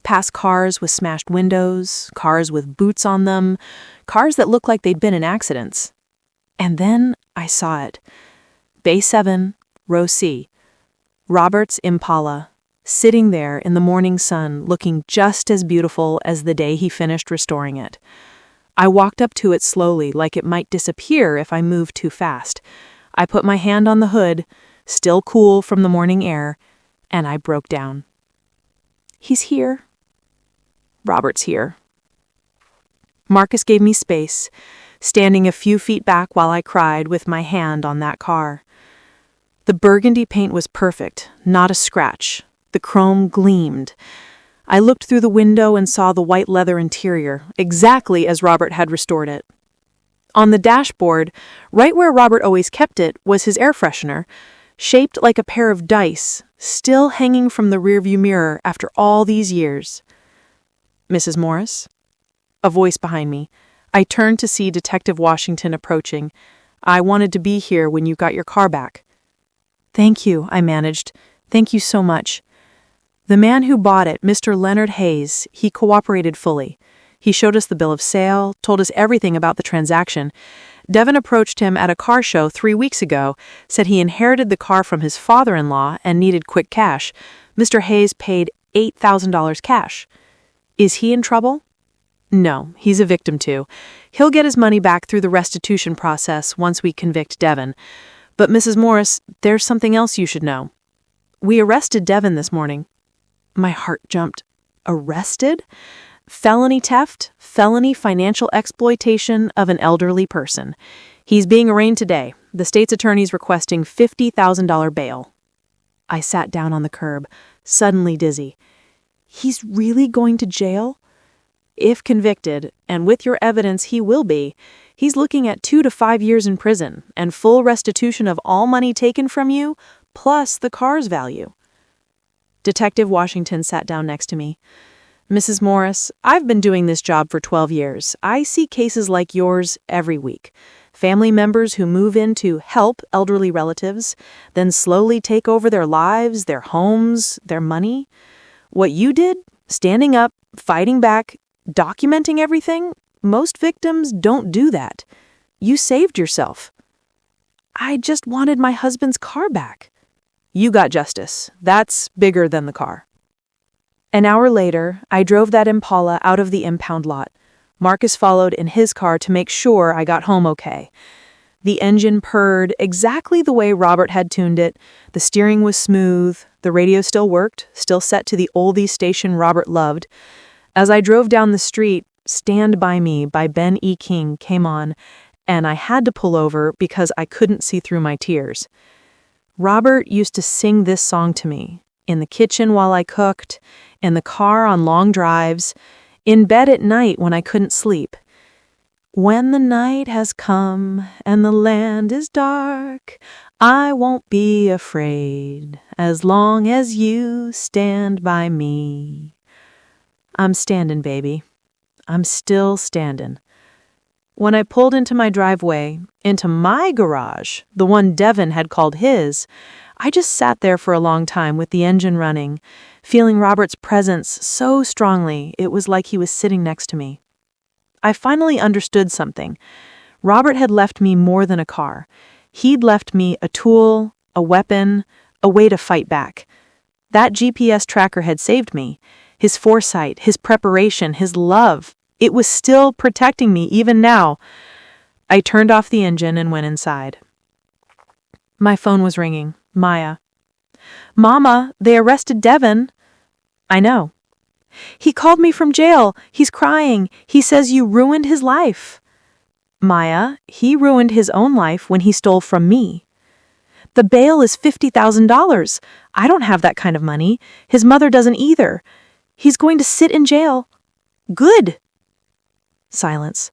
past cars with smashed windows, cars with boots on them, cars that looked like they'd been in accidents. And then I saw it. Bay 7, row C. Robert's Impala, sitting there in the morning sun, looking just as beautiful as the day he finished restoring it. I walked up to it slowly, like it might disappear if I moved too fast. I put my hand on the hood, still cool from the morning air, and I broke down. He's here, Robert's here." Marcus gave me space, standing a few feet back while I cried with my hand on that car. The burgundy paint was perfect, not a scratch. The chrome gleamed. I looked through the window and saw the white leather interior, exactly as Robert had restored it. On the dashboard, right where Robert always kept it, was his air freshener, shaped like a pair of dice, still hanging from the rearview mirror after all these years. "Mrs. Morris?" A voice behind me. I turned to see Detective Washington approaching. "I wanted to be here when you got your car back." "Thank you," I managed. "Thank you so much." The man who bought it, Mr. Leonard Hayes, he cooperated fully. He showed us the bill of sale, told us everything about the transaction. Devin approached him at a car show 3 weeks ago, said he inherited the car from his father-in-law and needed quick cash. Mr. Hayes paid $8,000 cash. Is he in trouble? No, he's a victim too. He'll get his money back through the restitution process once we convict Devin. But Mrs. Morris, there's something else you should know. We arrested Devin this morning. My heart jumped. Arrested? Felony theft, felony financial exploitation of an elderly person. He's being arraigned today. The state's attorney's requesting $50,000 bail. I sat down on the curb, suddenly dizzy. He's really going to jail? If convicted, and with your evidence he will be, he's looking at 2 to 5 years in prison and full restitution of all money taken from you, plus the car's value. Detective Washington sat down next to me. "Mrs. Morris, I've been doing this job for 12 years. I see cases like yours every week. Family members who move in to help elderly relatives, then slowly take over their lives, their homes, their money. What you did, standing up, fighting back, documenting everything, most victims don't do that. You saved yourself." "I just wanted my husband's car back." "You got justice. That's bigger than the car." An hour later, I drove that Impala out of the impound lot. Marcus followed in his car to make sure I got home okay. The engine purred exactly the way Robert had tuned it. The steering was smooth. The radio still worked, still set to the oldies station Robert loved. As I drove down the street, "Stand By Me" by Ben E. King came on, and I had to pull over because I couldn't see through my tears. Robert used to sing this song to me, in the kitchen while I cooked, in the car on long drives, in bed at night when I couldn't sleep. "When the night has come and the land is dark, I won't be afraid as long as you stand by me." I'm standing, baby. I'm still standing. When I pulled into my driveway, into my garage, the one Devin had called his, I just sat there for a long time with the engine running, feeling Robert's presence so strongly it was like he was sitting next to me. I finally understood something. Robert had left me more than a car. He'd left me a tool, a weapon, a way to fight back. That GPS tracker had saved me. His foresight, his preparation, his love. It was still protecting me even now. I turned off the engine and went inside. My phone was ringing. Maya. "Mama, they arrested Devin." "I know." "He called me from jail. He's crying. He says you ruined his life." "Maya, he ruined his own life when he stole from me." "The bail is $50,000. I don't have that kind of money. His mother doesn't either. He's going to sit in jail." "Good." Silence.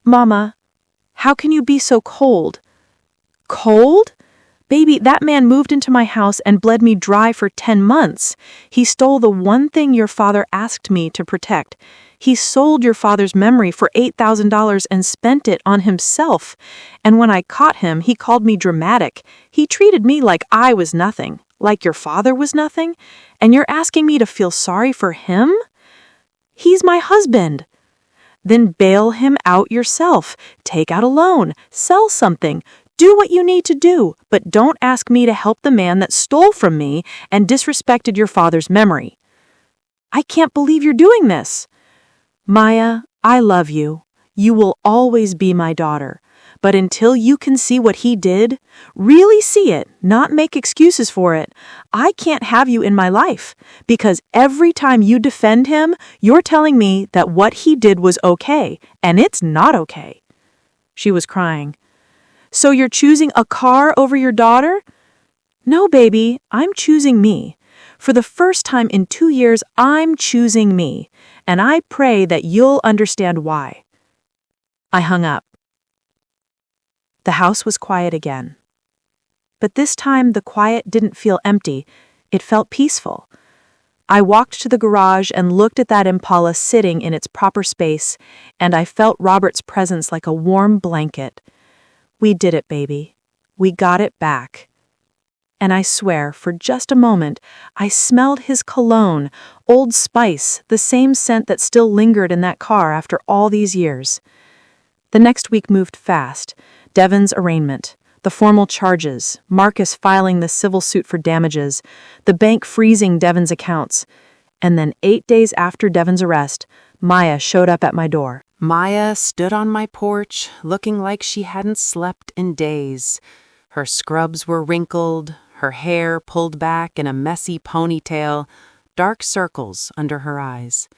"Mama, how can you be so cold?" "Cold? Baby, that man moved into my house and bled me dry for 10 months. He stole the one thing your father asked me to protect. He sold your father's memory for $8,000 and spent it on himself. And when I caught him, he called me dramatic. He treated me like I was nothing, like your father was nothing. And you're asking me to feel sorry for him? He's my husband. Then bail him out yourself. Take out a loan. Sell something. Do what you need to do, but don't ask me to help the man that stole from me and disrespected your father's memory. I can't believe you're doing this. Maya, I love you. You will always be my daughter. But until you can see what he did, really see it, not make excuses for it, I can't have you in my life. Because every time you defend him, you're telling me that what he did was okay, and it's not okay. She was crying. So you're choosing a car over your daughter? No, baby, I'm choosing me. For the first time in 2 years, I'm choosing me, and I pray that you'll understand why. I hung up. The house was quiet again. But this time, the quiet didn't feel empty. It felt peaceful. I walked to the garage and looked at that Impala sitting in its proper space, and I felt Robert's presence like a warm blanket. We did it, baby. We got it back. And I swear, for just a moment, I smelled his cologne, Old Spice, the same scent that still lingered in that car after all these years. The next week moved fast. Devon's arraignment, the formal charges, Marcus filing the civil suit for damages, the bank freezing Devon's accounts. And then 8 days after Devon's arrest, Maya showed up at my door. Maya stood on my porch, looking like she hadn't slept in days. Her scrubs were wrinkled, her hair pulled back in a messy ponytail, dark circles under her eyes.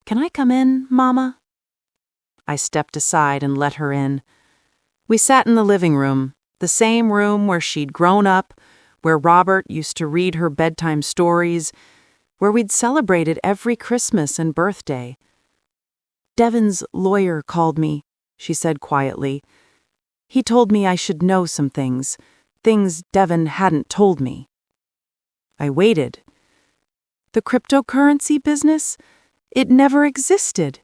"Can I come in, Mama?" I stepped aside and let her in. We sat in the living room, the same room where she'd grown up, where Robert used to read her bedtime stories, where we'd celebrated every Christmas and birthday. "Devon's lawyer called me," she said quietly. "He told me I should know some things Devon hadn't told me." I waited. "The cryptocurrency business? It never existed.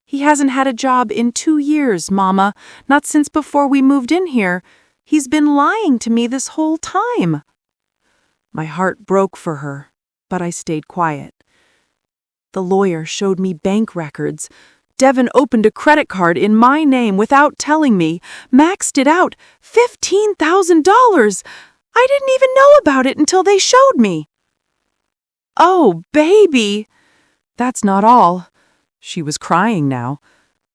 He hasn't had a job in 2 years, Mama, not since before we moved in here. He's been lying to me this whole time." My heart broke for her, but I stayed quiet. "The lawyer showed me bank records. Devon opened a credit card in my name without telling me, maxed it out, $15,000. I didn't even know about it until they showed me." "Oh, baby!" "That's not all." She was crying now.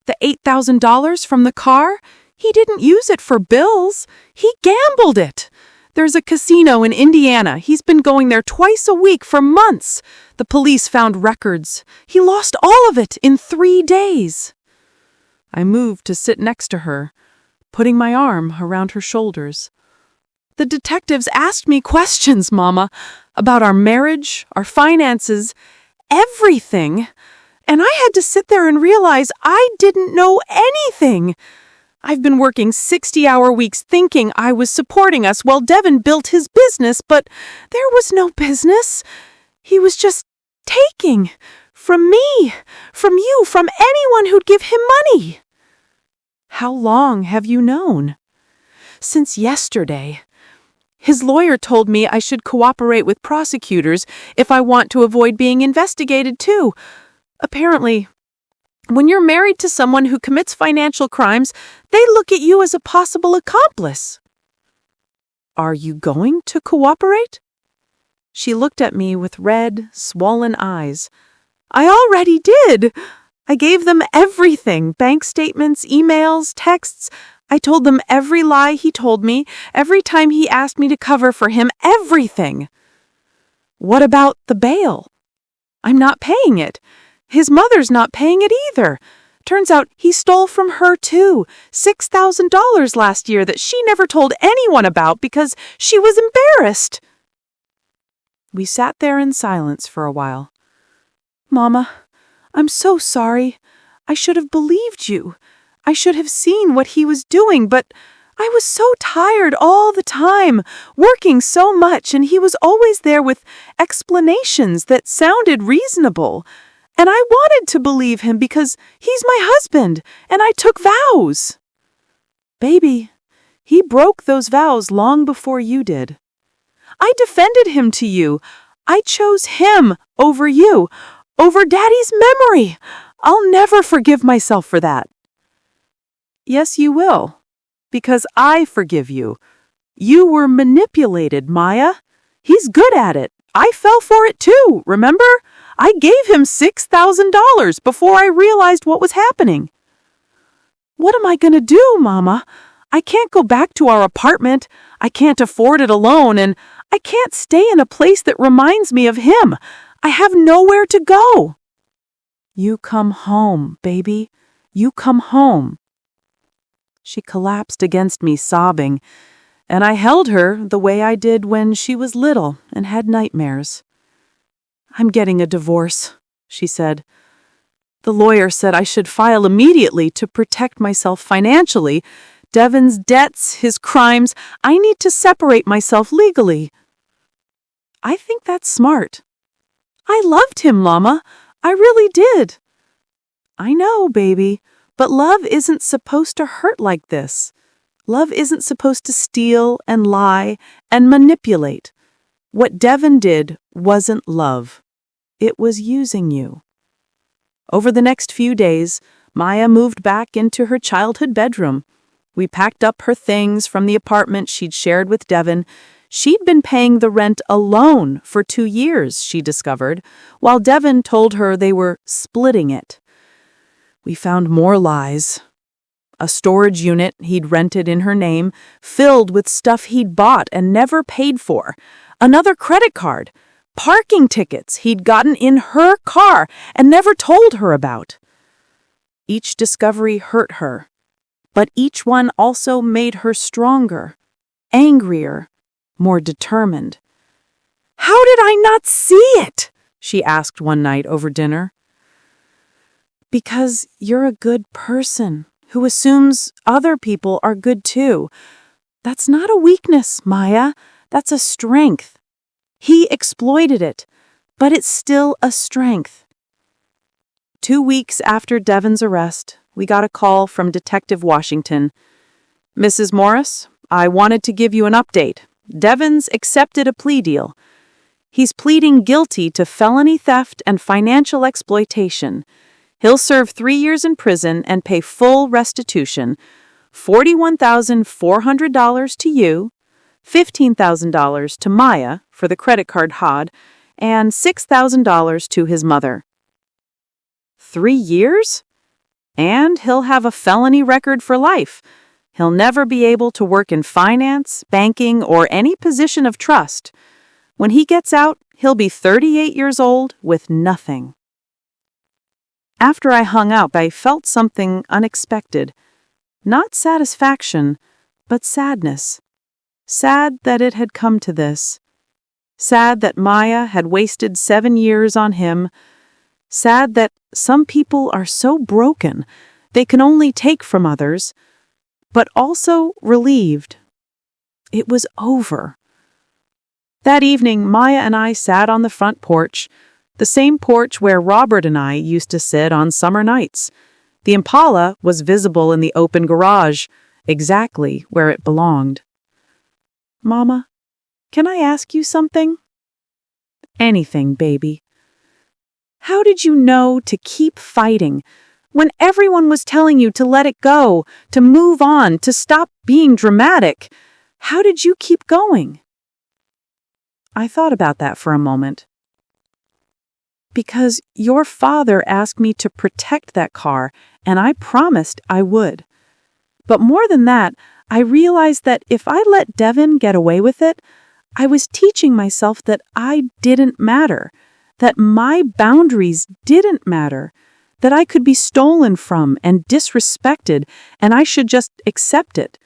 "The $8,000 from the car? He didn't use it for bills. He gambled it. There's a casino in Indiana. He's been going there twice a week for months. The police found records. He lost all of it in 3 days." I moved to sit next to her, putting my arm around her shoulders. "The detectives asked me questions, Mama, about our marriage, our finances, everything. And I had to sit there and realize I didn't know anything. I've been working 60-hour weeks thinking I was supporting us while Devon built his business, but there was no business. He was just taking from me, from you, from anyone who'd give him money." "How long have you known?" "Since yesterday. His lawyer told me I should cooperate with prosecutors if I want to avoid being investigated too. Apparently, when you're married to someone who commits financial crimes, they look at you as a possible accomplice." "Are you going to cooperate?" She looked at me with red, swollen eyes. "I already did. I gave them everything, bank statements, emails, texts. I told them every lie he told me, every time he asked me to cover for him, everything." "What about the bail?" "I'm not paying it. His mother's not paying it either. Turns out he stole from her too, $6,000 last year that she never told anyone about because she was embarrassed." We sat there in silence for a while. "Mama, I'm so sorry. I should have believed you. I should have seen what he was doing, but I was so tired all the time, working so much, and he was always there with explanations that sounded reasonable. And I wanted to believe him because he's my husband, and I took vows." "Baby, he broke those vows long before you did." "I defended him to you. I chose him over you, over Daddy's memory. I'll never forgive myself for that." "Yes, you will, because I forgive you. You were manipulated, Maya. He's good at it. I fell for it too, remember? I gave him $6,000 before I realized what was happening." "What am I going to do, Mama? I can't go back to our apartment. I can't afford it alone, and I can't stay in a place that reminds me of him. I have nowhere to go. You come home, baby. You come home. She collapsed against me, sobbing, and I held her the way I did when she was little and had nightmares. I'm getting a divorce, she said. The lawyer said I should file immediately to protect myself financially. Devon's debts, his crimes, I need to separate myself legally. I think that's smart. I loved him, Llama. I really did. I know, baby, but love isn't supposed to hurt like this. Love isn't supposed to steal and lie and manipulate. What Devon did wasn't love. It was using you. Over the next few days, Maya moved back into her childhood bedroom. We packed up her things from the apartment she'd shared with Devon. She'd been paying the rent alone for 2 years, she discovered, while Devon told her they were splitting it. We found more lies. A storage unit he'd rented in her name, filled with stuff he'd bought and never paid for. Another credit card. Parking tickets he'd gotten in her car and never told her about. Each discovery hurt her, but each one also made her stronger, angrier, more determined. How did I not see it? She asked one night over dinner. Because you're a good person who assumes other people are good too. That's not a weakness, Maya. That's a strength. He exploited it, but it's still a strength. 2 weeks after Devon's arrest, we got a call from Detective Washington. Mrs. Morris, I wanted to give you an update. Devon's accepted a plea deal. He's pleading guilty to felony theft and financial exploitation. He'll serve 3 years in prison and pay full restitution, $41,400 to you, $15,000 to Maya for the credit card HOD, and $6,000 to his mother. 3 years? And he'll have a felony record for life. He'll never be able to work in finance, banking, or any position of trust. When he gets out, he'll be 38 years old with nothing. After I hung up, I felt something unexpected. Not satisfaction, but sadness. Sad that it had come to this. Sad that Maya had wasted 7 years on him. Sad that some people are so broken they can only take from others, but also relieved. It was over. That evening, Maya and I sat on the front porch, the same porch where Robert and I used to sit on summer nights. The Impala was visible in the open garage, exactly where it belonged. Mama, can I ask you something? Anything, baby. How did you know to keep fighting when everyone was telling you to let it go, to move on, to stop being dramatic? How did you keep going? I thought about that for a moment. Because your father asked me to protect that car, and I promised I would. But more than that, I realized that if I let Devon get away with it, I was teaching myself that I didn't matter, that my boundaries didn't matter, that I could be stolen from and disrespected, and I should just accept it.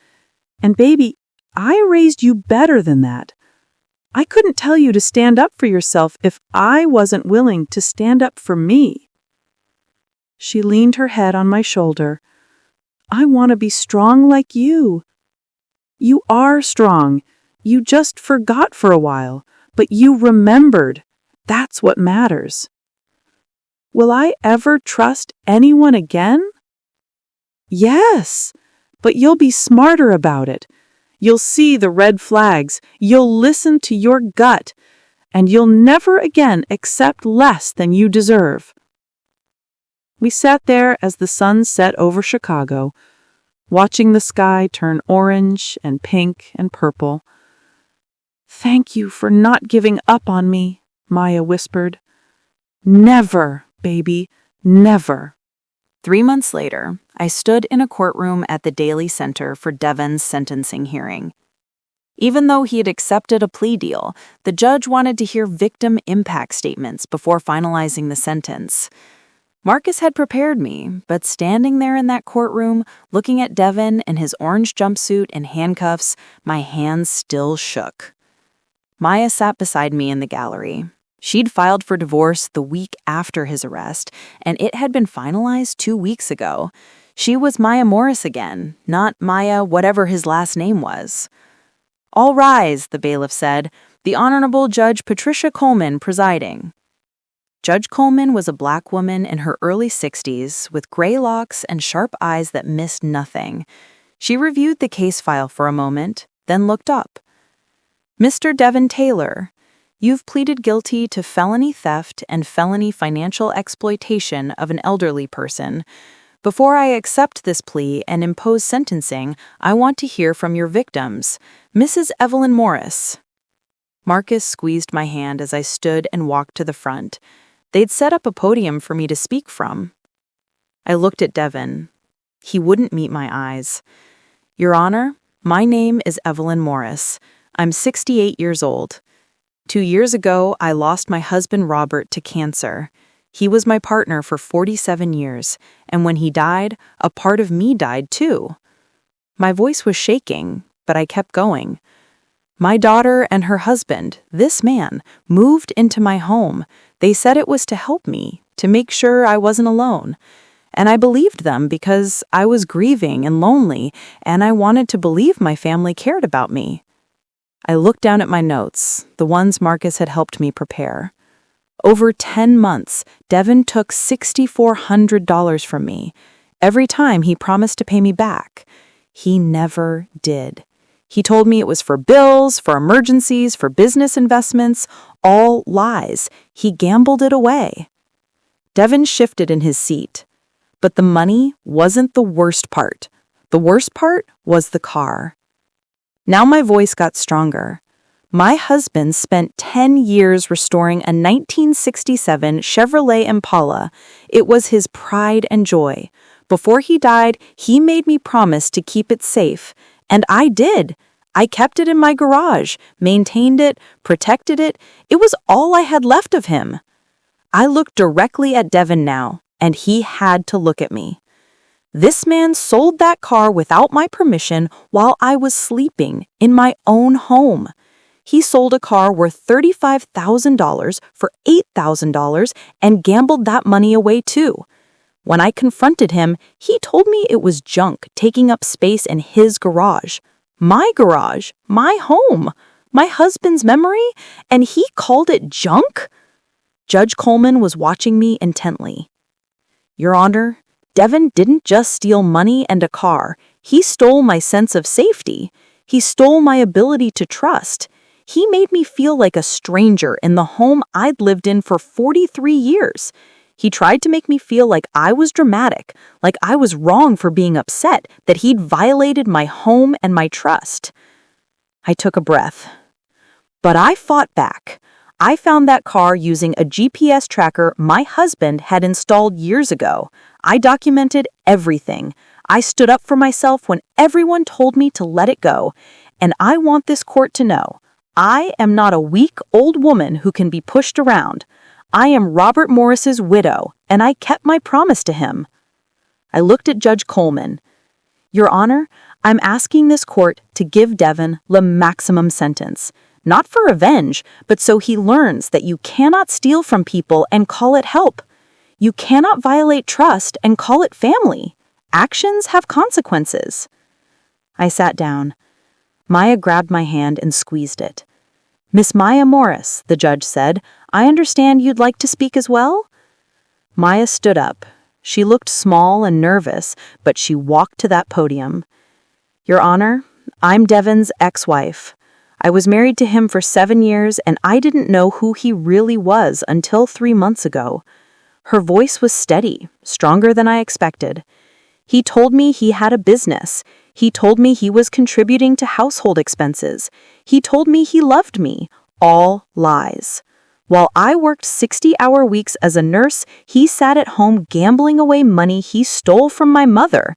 And baby, I raised you better than that. I couldn't tell you to stand up for yourself if I wasn't willing to stand up for me. She leaned her head on my shoulder. I want to be strong like you. You are strong. You just forgot for a while, but you remembered. That's what matters. Will I ever trust anyone again? Yes, but you'll be smarter about it. You'll see the red flags, you'll listen to your gut, and you'll never again accept less than you deserve. We sat there as the sun set over Chicago, watching the sky turn orange and pink and purple. Thank you for not giving up on me, Maya whispered. Never, baby, never. 3 months later, I stood in a courtroom at the Daily Center for Devon's sentencing hearing. Even though he had accepted a plea deal, the judge wanted to hear victim impact statements before finalizing the sentence. Marcus had prepared me, but standing there in that courtroom, looking at Devon in his orange jumpsuit and handcuffs, my hands still shook. Maya sat beside me in the gallery. She'd filed for divorce the week after his arrest, and it had been finalized 2 weeks ago. She was Maya Morris again, not Maya whatever his last name was. "All rise," the bailiff said, "the Honorable Judge Patricia Coleman presiding." Judge Coleman was a black woman in her early 60s with gray locks and sharp eyes that missed nothing. She reviewed the case file for a moment, then looked up. "Mr. Devon Taylor, you've pleaded guilty to felony theft and felony financial exploitation of an elderly person. Before I accept this plea and impose sentencing, I want to hear from your victims, Mrs. Evelyn Morris." Marcus squeezed my hand as I stood and walked to the front. They'd set up a podium for me to speak from. I looked at Devon. He wouldn't meet my eyes. "Your Honor, my name is Evelyn Morris. I'm 68 years old. 2 years ago, I lost my husband Robert to cancer. He was my partner for 47 years, and when he died, a part of me died too." My voice was shaking, but I kept going. "My daughter and her husband, this man, moved into my home. They said it was to help me, to make sure I wasn't alone. And I believed them because I was grieving and lonely, and I wanted to believe my family cared about me." I looked down at my notes, the ones Marcus had helped me prepare. Over 10 months, Devon took $6,400 from me. Every time he promised to pay me back. He never did. He told me it was for bills, for emergencies, for business investments, all lies. He gambled it away. Devon shifted in his seat. But the money wasn't the worst part. The worst part was the car. Now my voice got stronger. My husband spent 10 years restoring a 1967 Chevrolet Impala. It was his pride and joy. Before he died, he made me promise to keep it safe. And I did. I kept it in my garage, maintained it, protected it. It was all I had left of him. I looked directly at Devon now, and he had to look at me. This man sold that car without my permission while I was sleeping in my own home. He sold a car worth $35,000 for $8,000 and gambled that money away too. When I confronted him, he told me it was junk taking up space in his garage. My garage, my home, my husband's memory, and he called it junk? Judge Coleman was watching me intently. "Your Honor, Devon didn't just steal money and a car. He stole my sense of safety. He stole my ability to trust. He made me feel like a stranger in the home I'd lived in for 43 years. He tried to make me feel like I was dramatic, like I was wrong for being upset that he'd violated my home and my trust." I took a breath. But I fought back. I found that car using a GPS tracker my husband had installed years ago. I documented everything. I stood up for myself when everyone told me to let it go. And I want this court to know, I am not a weak old woman who can be pushed around. I am Robert Morris's widow, and I kept my promise to him. I looked at Judge Coleman. "Your Honor, I'm asking this court to give Devon the maximum sentence. Not for revenge, but so he learns that you cannot steal from people and call it help. You cannot violate trust and call it family. Actions have consequences." I sat down. Maya grabbed my hand and squeezed it. "Miss Maya Morris," the judge said, "I understand you'd like to speak as well?" Maya stood up. She looked small and nervous, but she walked to that podium. "Your Honor, I'm Devon's ex-wife. I was married to him for 7 years, and I didn't know who he really was until 3 months ago." Her voice was steady, stronger than I expected. "He told me he had a business. He told me he was contributing to household expenses. He told me he loved me. All lies. While I worked 60-hour weeks as a nurse, he sat at home gambling away money he stole from my mother.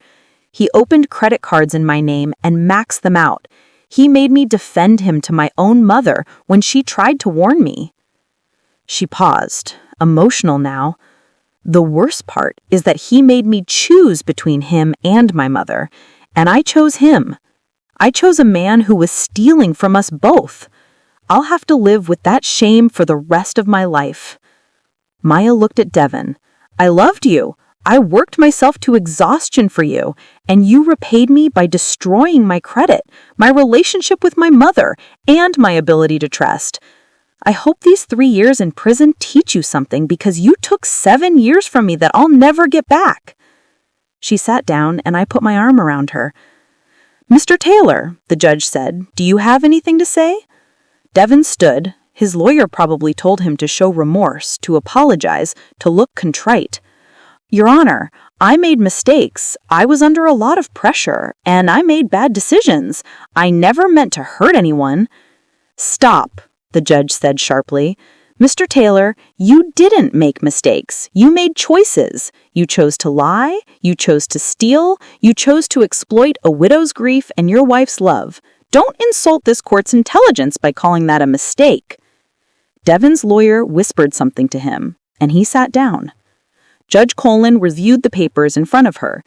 He opened credit cards in my name and maxed them out. He made me defend him to my own mother when she tried to warn me." She paused, emotional now. "The worst part is that he made me choose between him and my mother, and I chose him. I chose a man who was stealing from us both. I'll have to live with that shame for the rest of my life." Maya looked at Devin. "I loved you. I worked myself to exhaustion for you, and you repaid me by destroying my credit, my relationship with my mother, and my ability to trust. I hope these 3 years in prison teach you something because you took 7 years from me that I'll never get back." She sat down and I put my arm around her. "Mr. Taylor," the judge said, "do you have anything to say?" Devin stood. His lawyer probably told him to show remorse, to apologize, to look contrite. "Your Honor, I made mistakes. I was under a lot of pressure, and I made bad decisions. I never meant to hurt anyone." "Stop," the judge said sharply. "Mr. Taylor, you didn't make mistakes. You made choices. You chose to lie. You chose to steal. You chose to exploit a widow's grief and your wife's love. Don't insult this court's intelligence by calling that a mistake." Devin's lawyer whispered something to him, and he sat down. Judge Colin reviewed the papers in front of her.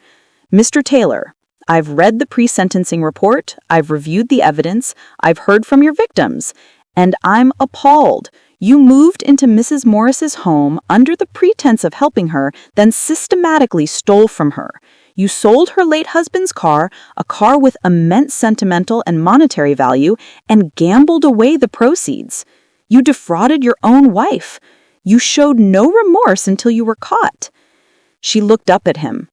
"Mr. Taylor, I've read the pre-sentencing report, I've reviewed the evidence, I've heard from your victims, and I'm appalled. You moved into Mrs. Morris's home under the pretense of helping her, then systematically stole from her. You sold her late husband's car, a car with immense sentimental and monetary value, and gambled away the proceeds. You defrauded your own wife. You showed no remorse until you were caught." She looked up at him.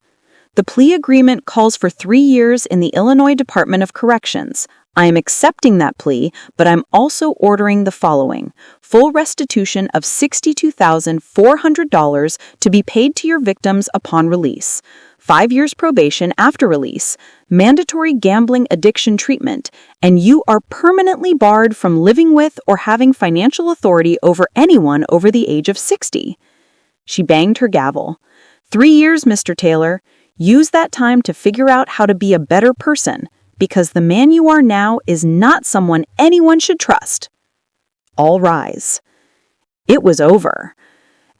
"The plea agreement calls for 3 years in the Illinois Department of Corrections. I am accepting that plea, but I'm also ordering the following: full restitution of $62,400 to be paid to your victims upon release, 5 years probation after release, mandatory gambling addiction treatment, and you are permanently barred from living with or having financial authority over anyone over the age of 60. She banged her gavel. 3 years, Mr. Taylor. Use that time to figure out how to be a better person, because the man you are now is not someone anyone should trust. All rise." It was over.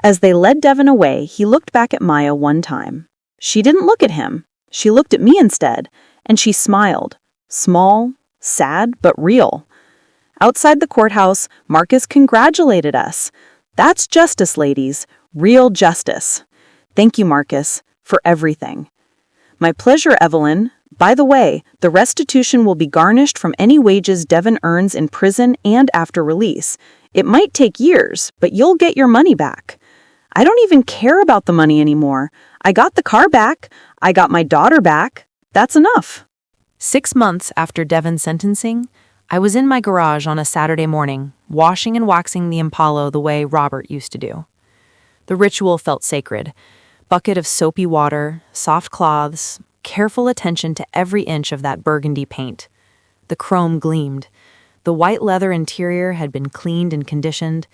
As they led Devin away, he looked back at Maya one time. She didn't look at him. She looked at me instead, and she smiled. Small, sad, but real. Outside the courthouse, Marcus congratulated us. "That's justice, ladies. Real justice. Thank you, Marcus, for everything." "My pleasure, Evelyn. By the way, the restitution will be garnished from any wages Devin earns in prison and after release. It might take years, but you'll get your money back. I don't even care about the money anymore. I got the car back. I got my daughter back. That's enough." 6 months after Devin's sentencing, I was in my garage on a Saturday morning, washing and waxing the Impala the way Robert used to do. The ritual felt sacred. Bucket of soapy water, soft cloths, careful attention to every inch of that burgundy paint. The chrome gleamed. The white leather interior had been cleaned and conditioned.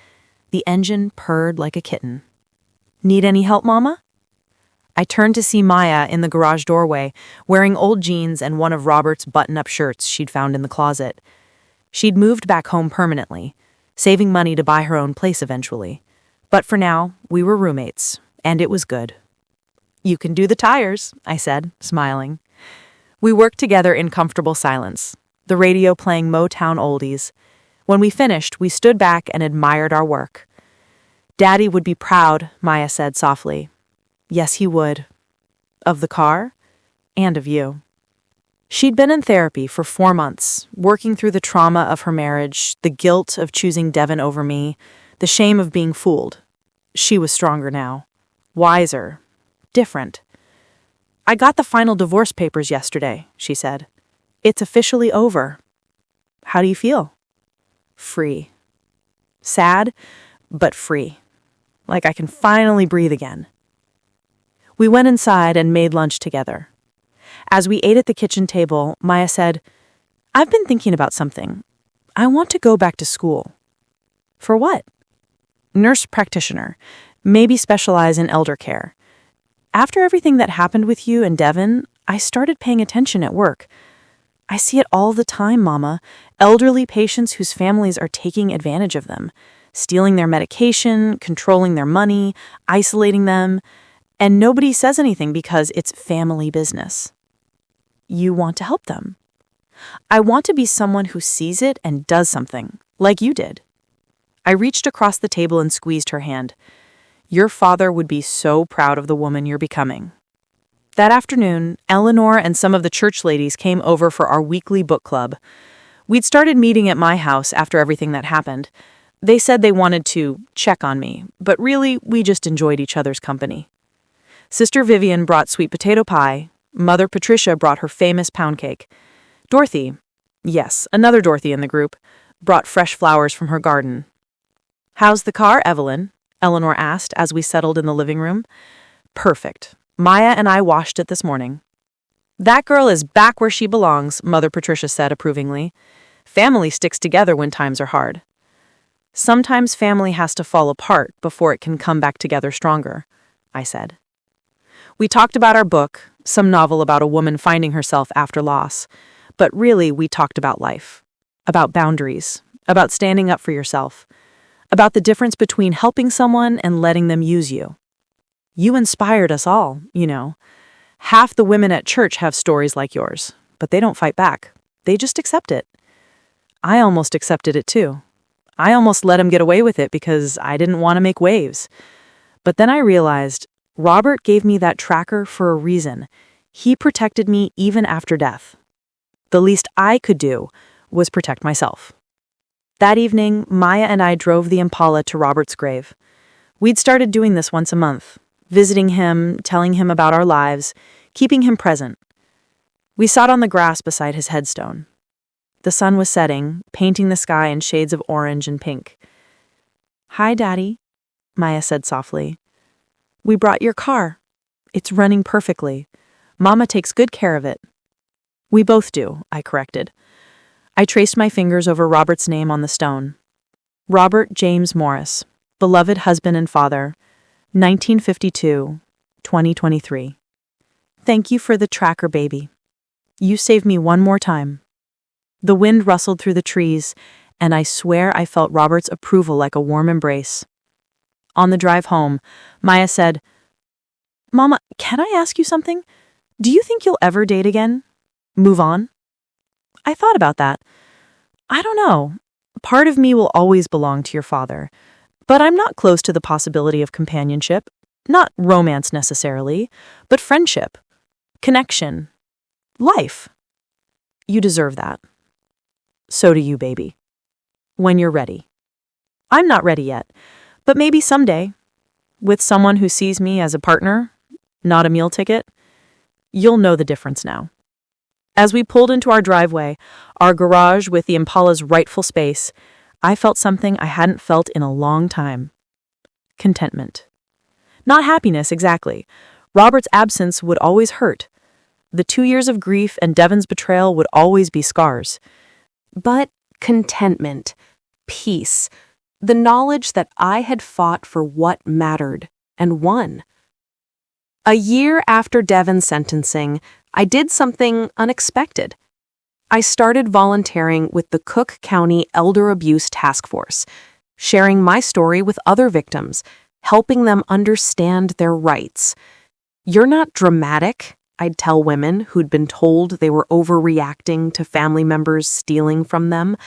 The engine purred like a kitten. "Need any help, Mama?" I turned to see Maya in the garage doorway, wearing old jeans and one of Robert's button-up shirts she'd found in the closet. She'd moved back home permanently, saving money to buy her own place eventually. But for now, we were roommates, and it was good. "You can do the tires," I said, smiling. We worked together in comfortable silence, the radio playing Motown oldies. When we finished, we stood back and admired our work. "Daddy would be proud," Maya said softly. Yes, he would. Of the car, and of you. She'd been in therapy for 4 months, working through the trauma of her marriage, the guilt of choosing Devin over me, the shame of being fooled. She was stronger now, wiser, different. "I got the final divorce papers yesterday," she said. "It's officially over." "How do you feel?" "Free. Sad, but free. Like I can finally breathe again." We went inside and made lunch together. As we ate at the kitchen table, Maya said, "I've been thinking about something. I want to go back to school." "For what?" nurse practitioner, maybe specialize in elder care. After everything that happened with you and Devin, I started paying attention at work. I see it all the time, Mama. Elderly patients whose families are taking advantage of them, stealing their medication, controlling their money, isolating them, and nobody says anything because it's family business. You want to help them. I want to be someone who sees it and does something, like you did. I reached across the table and squeezed her hand. Your father would be so proud of the woman you're becoming. That afternoon, Eleanor and some of the church ladies came over for our weekly book club. We'd started meeting at my house after everything that happened. They said they wanted to check on me, but really, we just enjoyed each other's company. Sister Vivian brought sweet potato pie. Mother Patricia brought her famous pound cake. Dorothy, yes, another Dorothy in the group, brought fresh flowers from her garden. How's the car, Evelyn? Eleanor asked as we settled in the living room. Perfect. Maya and I washed it this morning. That girl is back where she belongs, Mother Patricia said approvingly. Family sticks together when times are hard. Sometimes family has to fall apart before it can come back together stronger, I said. We talked about our book, some novel about a woman finding herself after loss. But really, we talked about life, about boundaries, about standing up for yourself, about the difference between helping someone and letting them use you. You inspired us all, you know. Half the women at church have stories like yours, but they don't fight back. They just accept it. I almost accepted it too. I almost let him get away with it because I didn't want to make waves. But then I realized Robert gave me that tracker for a reason. He protected me even after death. The least I could do was protect myself. That evening, Maya and I drove the Impala to Robert's grave. We'd started doing this once a month, visiting him, telling him about our lives, keeping him present. We sat on the grass beside his headstone. The sun was setting, painting the sky in shades of orange and pink. Hi, Daddy, Maya said softly. We brought your car. It's running perfectly. Mama takes good care of it. We both do, I corrected. I traced my fingers over Robert's name on the stone. Robert James Morris, beloved husband and father, 1952, 2023. Thank you for the tracker, baby. You saved me one more time. The wind rustled through the trees, and I swear I felt Robert's approval like a warm embrace. On the drive home, Maya said, Mama, can I ask you something? Do you think you'll ever date again? Move on? I thought about that. I don't know. Part of me will always belong to your father, but I'm not close to the possibility of companionship. Not romance necessarily, but friendship, connection, life. You deserve that. So do you, baby. When you're ready. I'm not ready yet, but maybe someday, with someone who sees me as a partner, not a meal ticket, you'll know the difference now. As we pulled into our driveway, our garage with the Impala's rightful space, I felt something I hadn't felt in a long time. Contentment. Not happiness, exactly. Robert's absence would always hurt. The 2 years of grief and Devin's betrayal would always be scars. But contentment, peace, the knowledge that I had fought for what mattered and won. A year after Devin's sentencing, I did something unexpected. I started volunteering with the Cook County Elder Abuse Task Force, sharing my story with other victims, helping them understand their rights. You're not dramatic, I'd tell women who'd been told they were overreacting to family members stealing from them.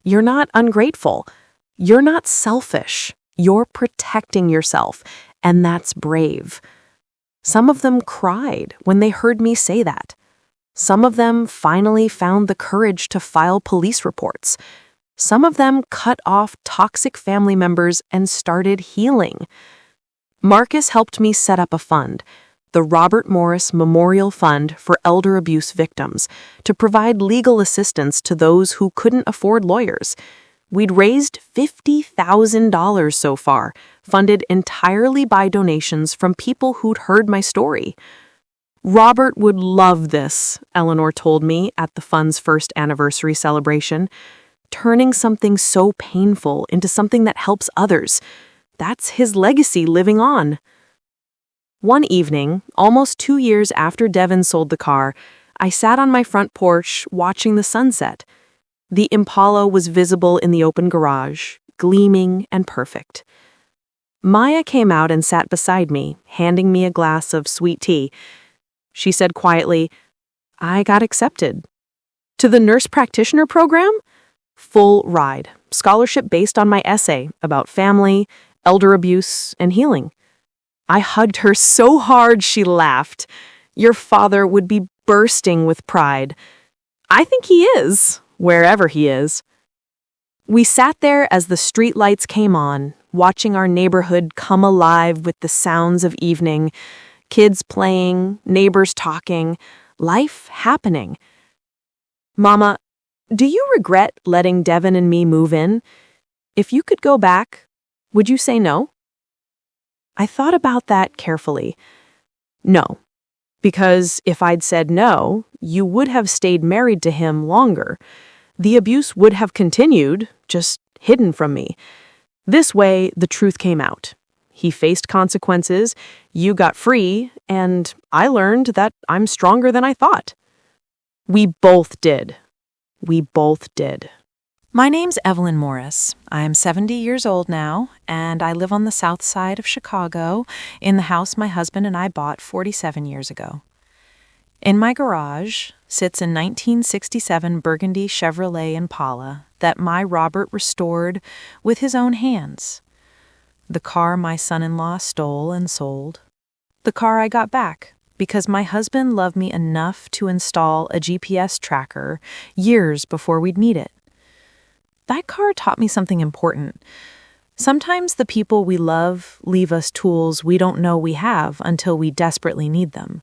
You're not ungrateful. You're not selfish. You're protecting yourself, and that's brave. Some of them cried when they heard me say that. Some of them finally found the courage to file police reports. Some of them cut off toxic family members and started healing. Marcus helped me set up a fund, the Robert Morris Memorial Fund for Elder Abuse Victims, to provide legal assistance to those who couldn't afford lawyers. We'd raised $50,000 so far, funded entirely by donations from people who'd heard my story. Robert would love this, Eleanor told me at the fund's first anniversary celebration. Turning something so painful into something that helps others. That's his legacy living on. One evening, almost 2 years after Devin sold the car, I sat on my front porch watching the sunset. The Impala was visible in the open garage, gleaming and perfect. Maya came out and sat beside me, handing me a glass of sweet tea. She said quietly, "I got accepted." "To the nurse practitioner program?" "Full ride. Scholarship based on my essay about family, elder abuse, and healing." I hugged her so hard she laughed. "Your father would be bursting with pride." "I think he is, wherever he is." We sat there as the street lights came on, watching our neighborhood come alive with the sounds of evening, kids playing, neighbors talking, life happening. "Mama, do you regret letting Devin and me move in? If you could go back, would you say no?" I thought about that carefully. No, because if I'd said no, you would have stayed married to him longer. The abuse would have continued, just hidden from me. This way, the truth came out. He faced consequences, you got free, and I learned that I'm stronger than I thought. We both did. We both did. My name's Evelyn Morris. I'm 70 years old now, and I live on the south side of Chicago in the house my husband and I bought 47 years ago. In my garage sits a 1967 Burgundy Chevrolet Impala that my Robert restored with his own hands. The car my son-in-law stole and sold. The car I got back because my husband loved me enough to install a GPS tracker years before we'd need it. That car taught me something important. Sometimes the people we love leave us tools we don't know we have until we desperately need them.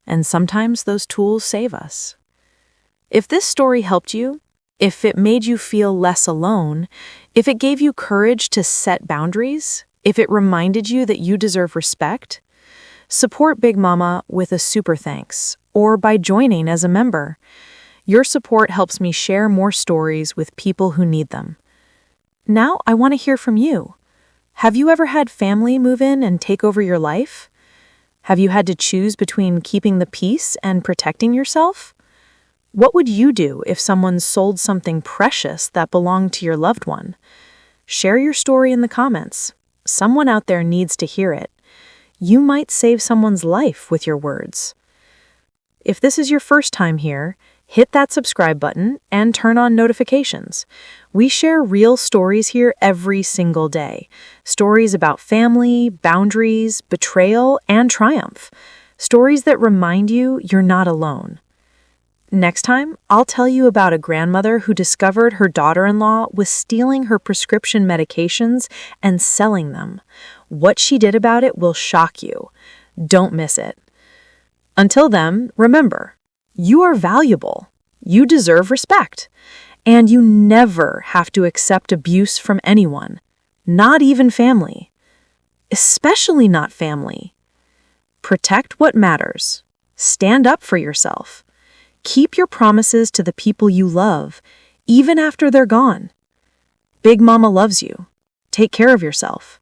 And sometimes those tools save us. If this story helped you, if it made you feel less alone, if it gave you courage to set boundaries, if it reminded you that you deserve respect, support Big Mama with a super thanks or by joining as a member. Your support helps me share more stories with people who need them. Now I want to hear from you. Have you ever had family move in and take over your life? Have you had to choose between keeping the peace and protecting yourself? What would you do if someone sold something precious that belonged to your loved one? Share your story in the comments. Someone out there needs to hear it. You might save someone's life with your words. If this is your first time here, hit that subscribe button and turn on notifications. We share real stories here every single day. Stories about family, boundaries, betrayal, and triumph. Stories that remind you you're not alone. Next time, I'll tell you about a grandmother who discovered her daughter-in-law was stealing her prescription medications and selling them. What she did about it will shock you. Don't miss it. Until then, remember, you are valuable, you deserve respect, and you never have to accept abuse from anyone, not even family, especially not family. Protect what matters. Stand up for yourself. Keep your promises to the people you love, even after they're gone. Big Mama loves you. Take care of yourself.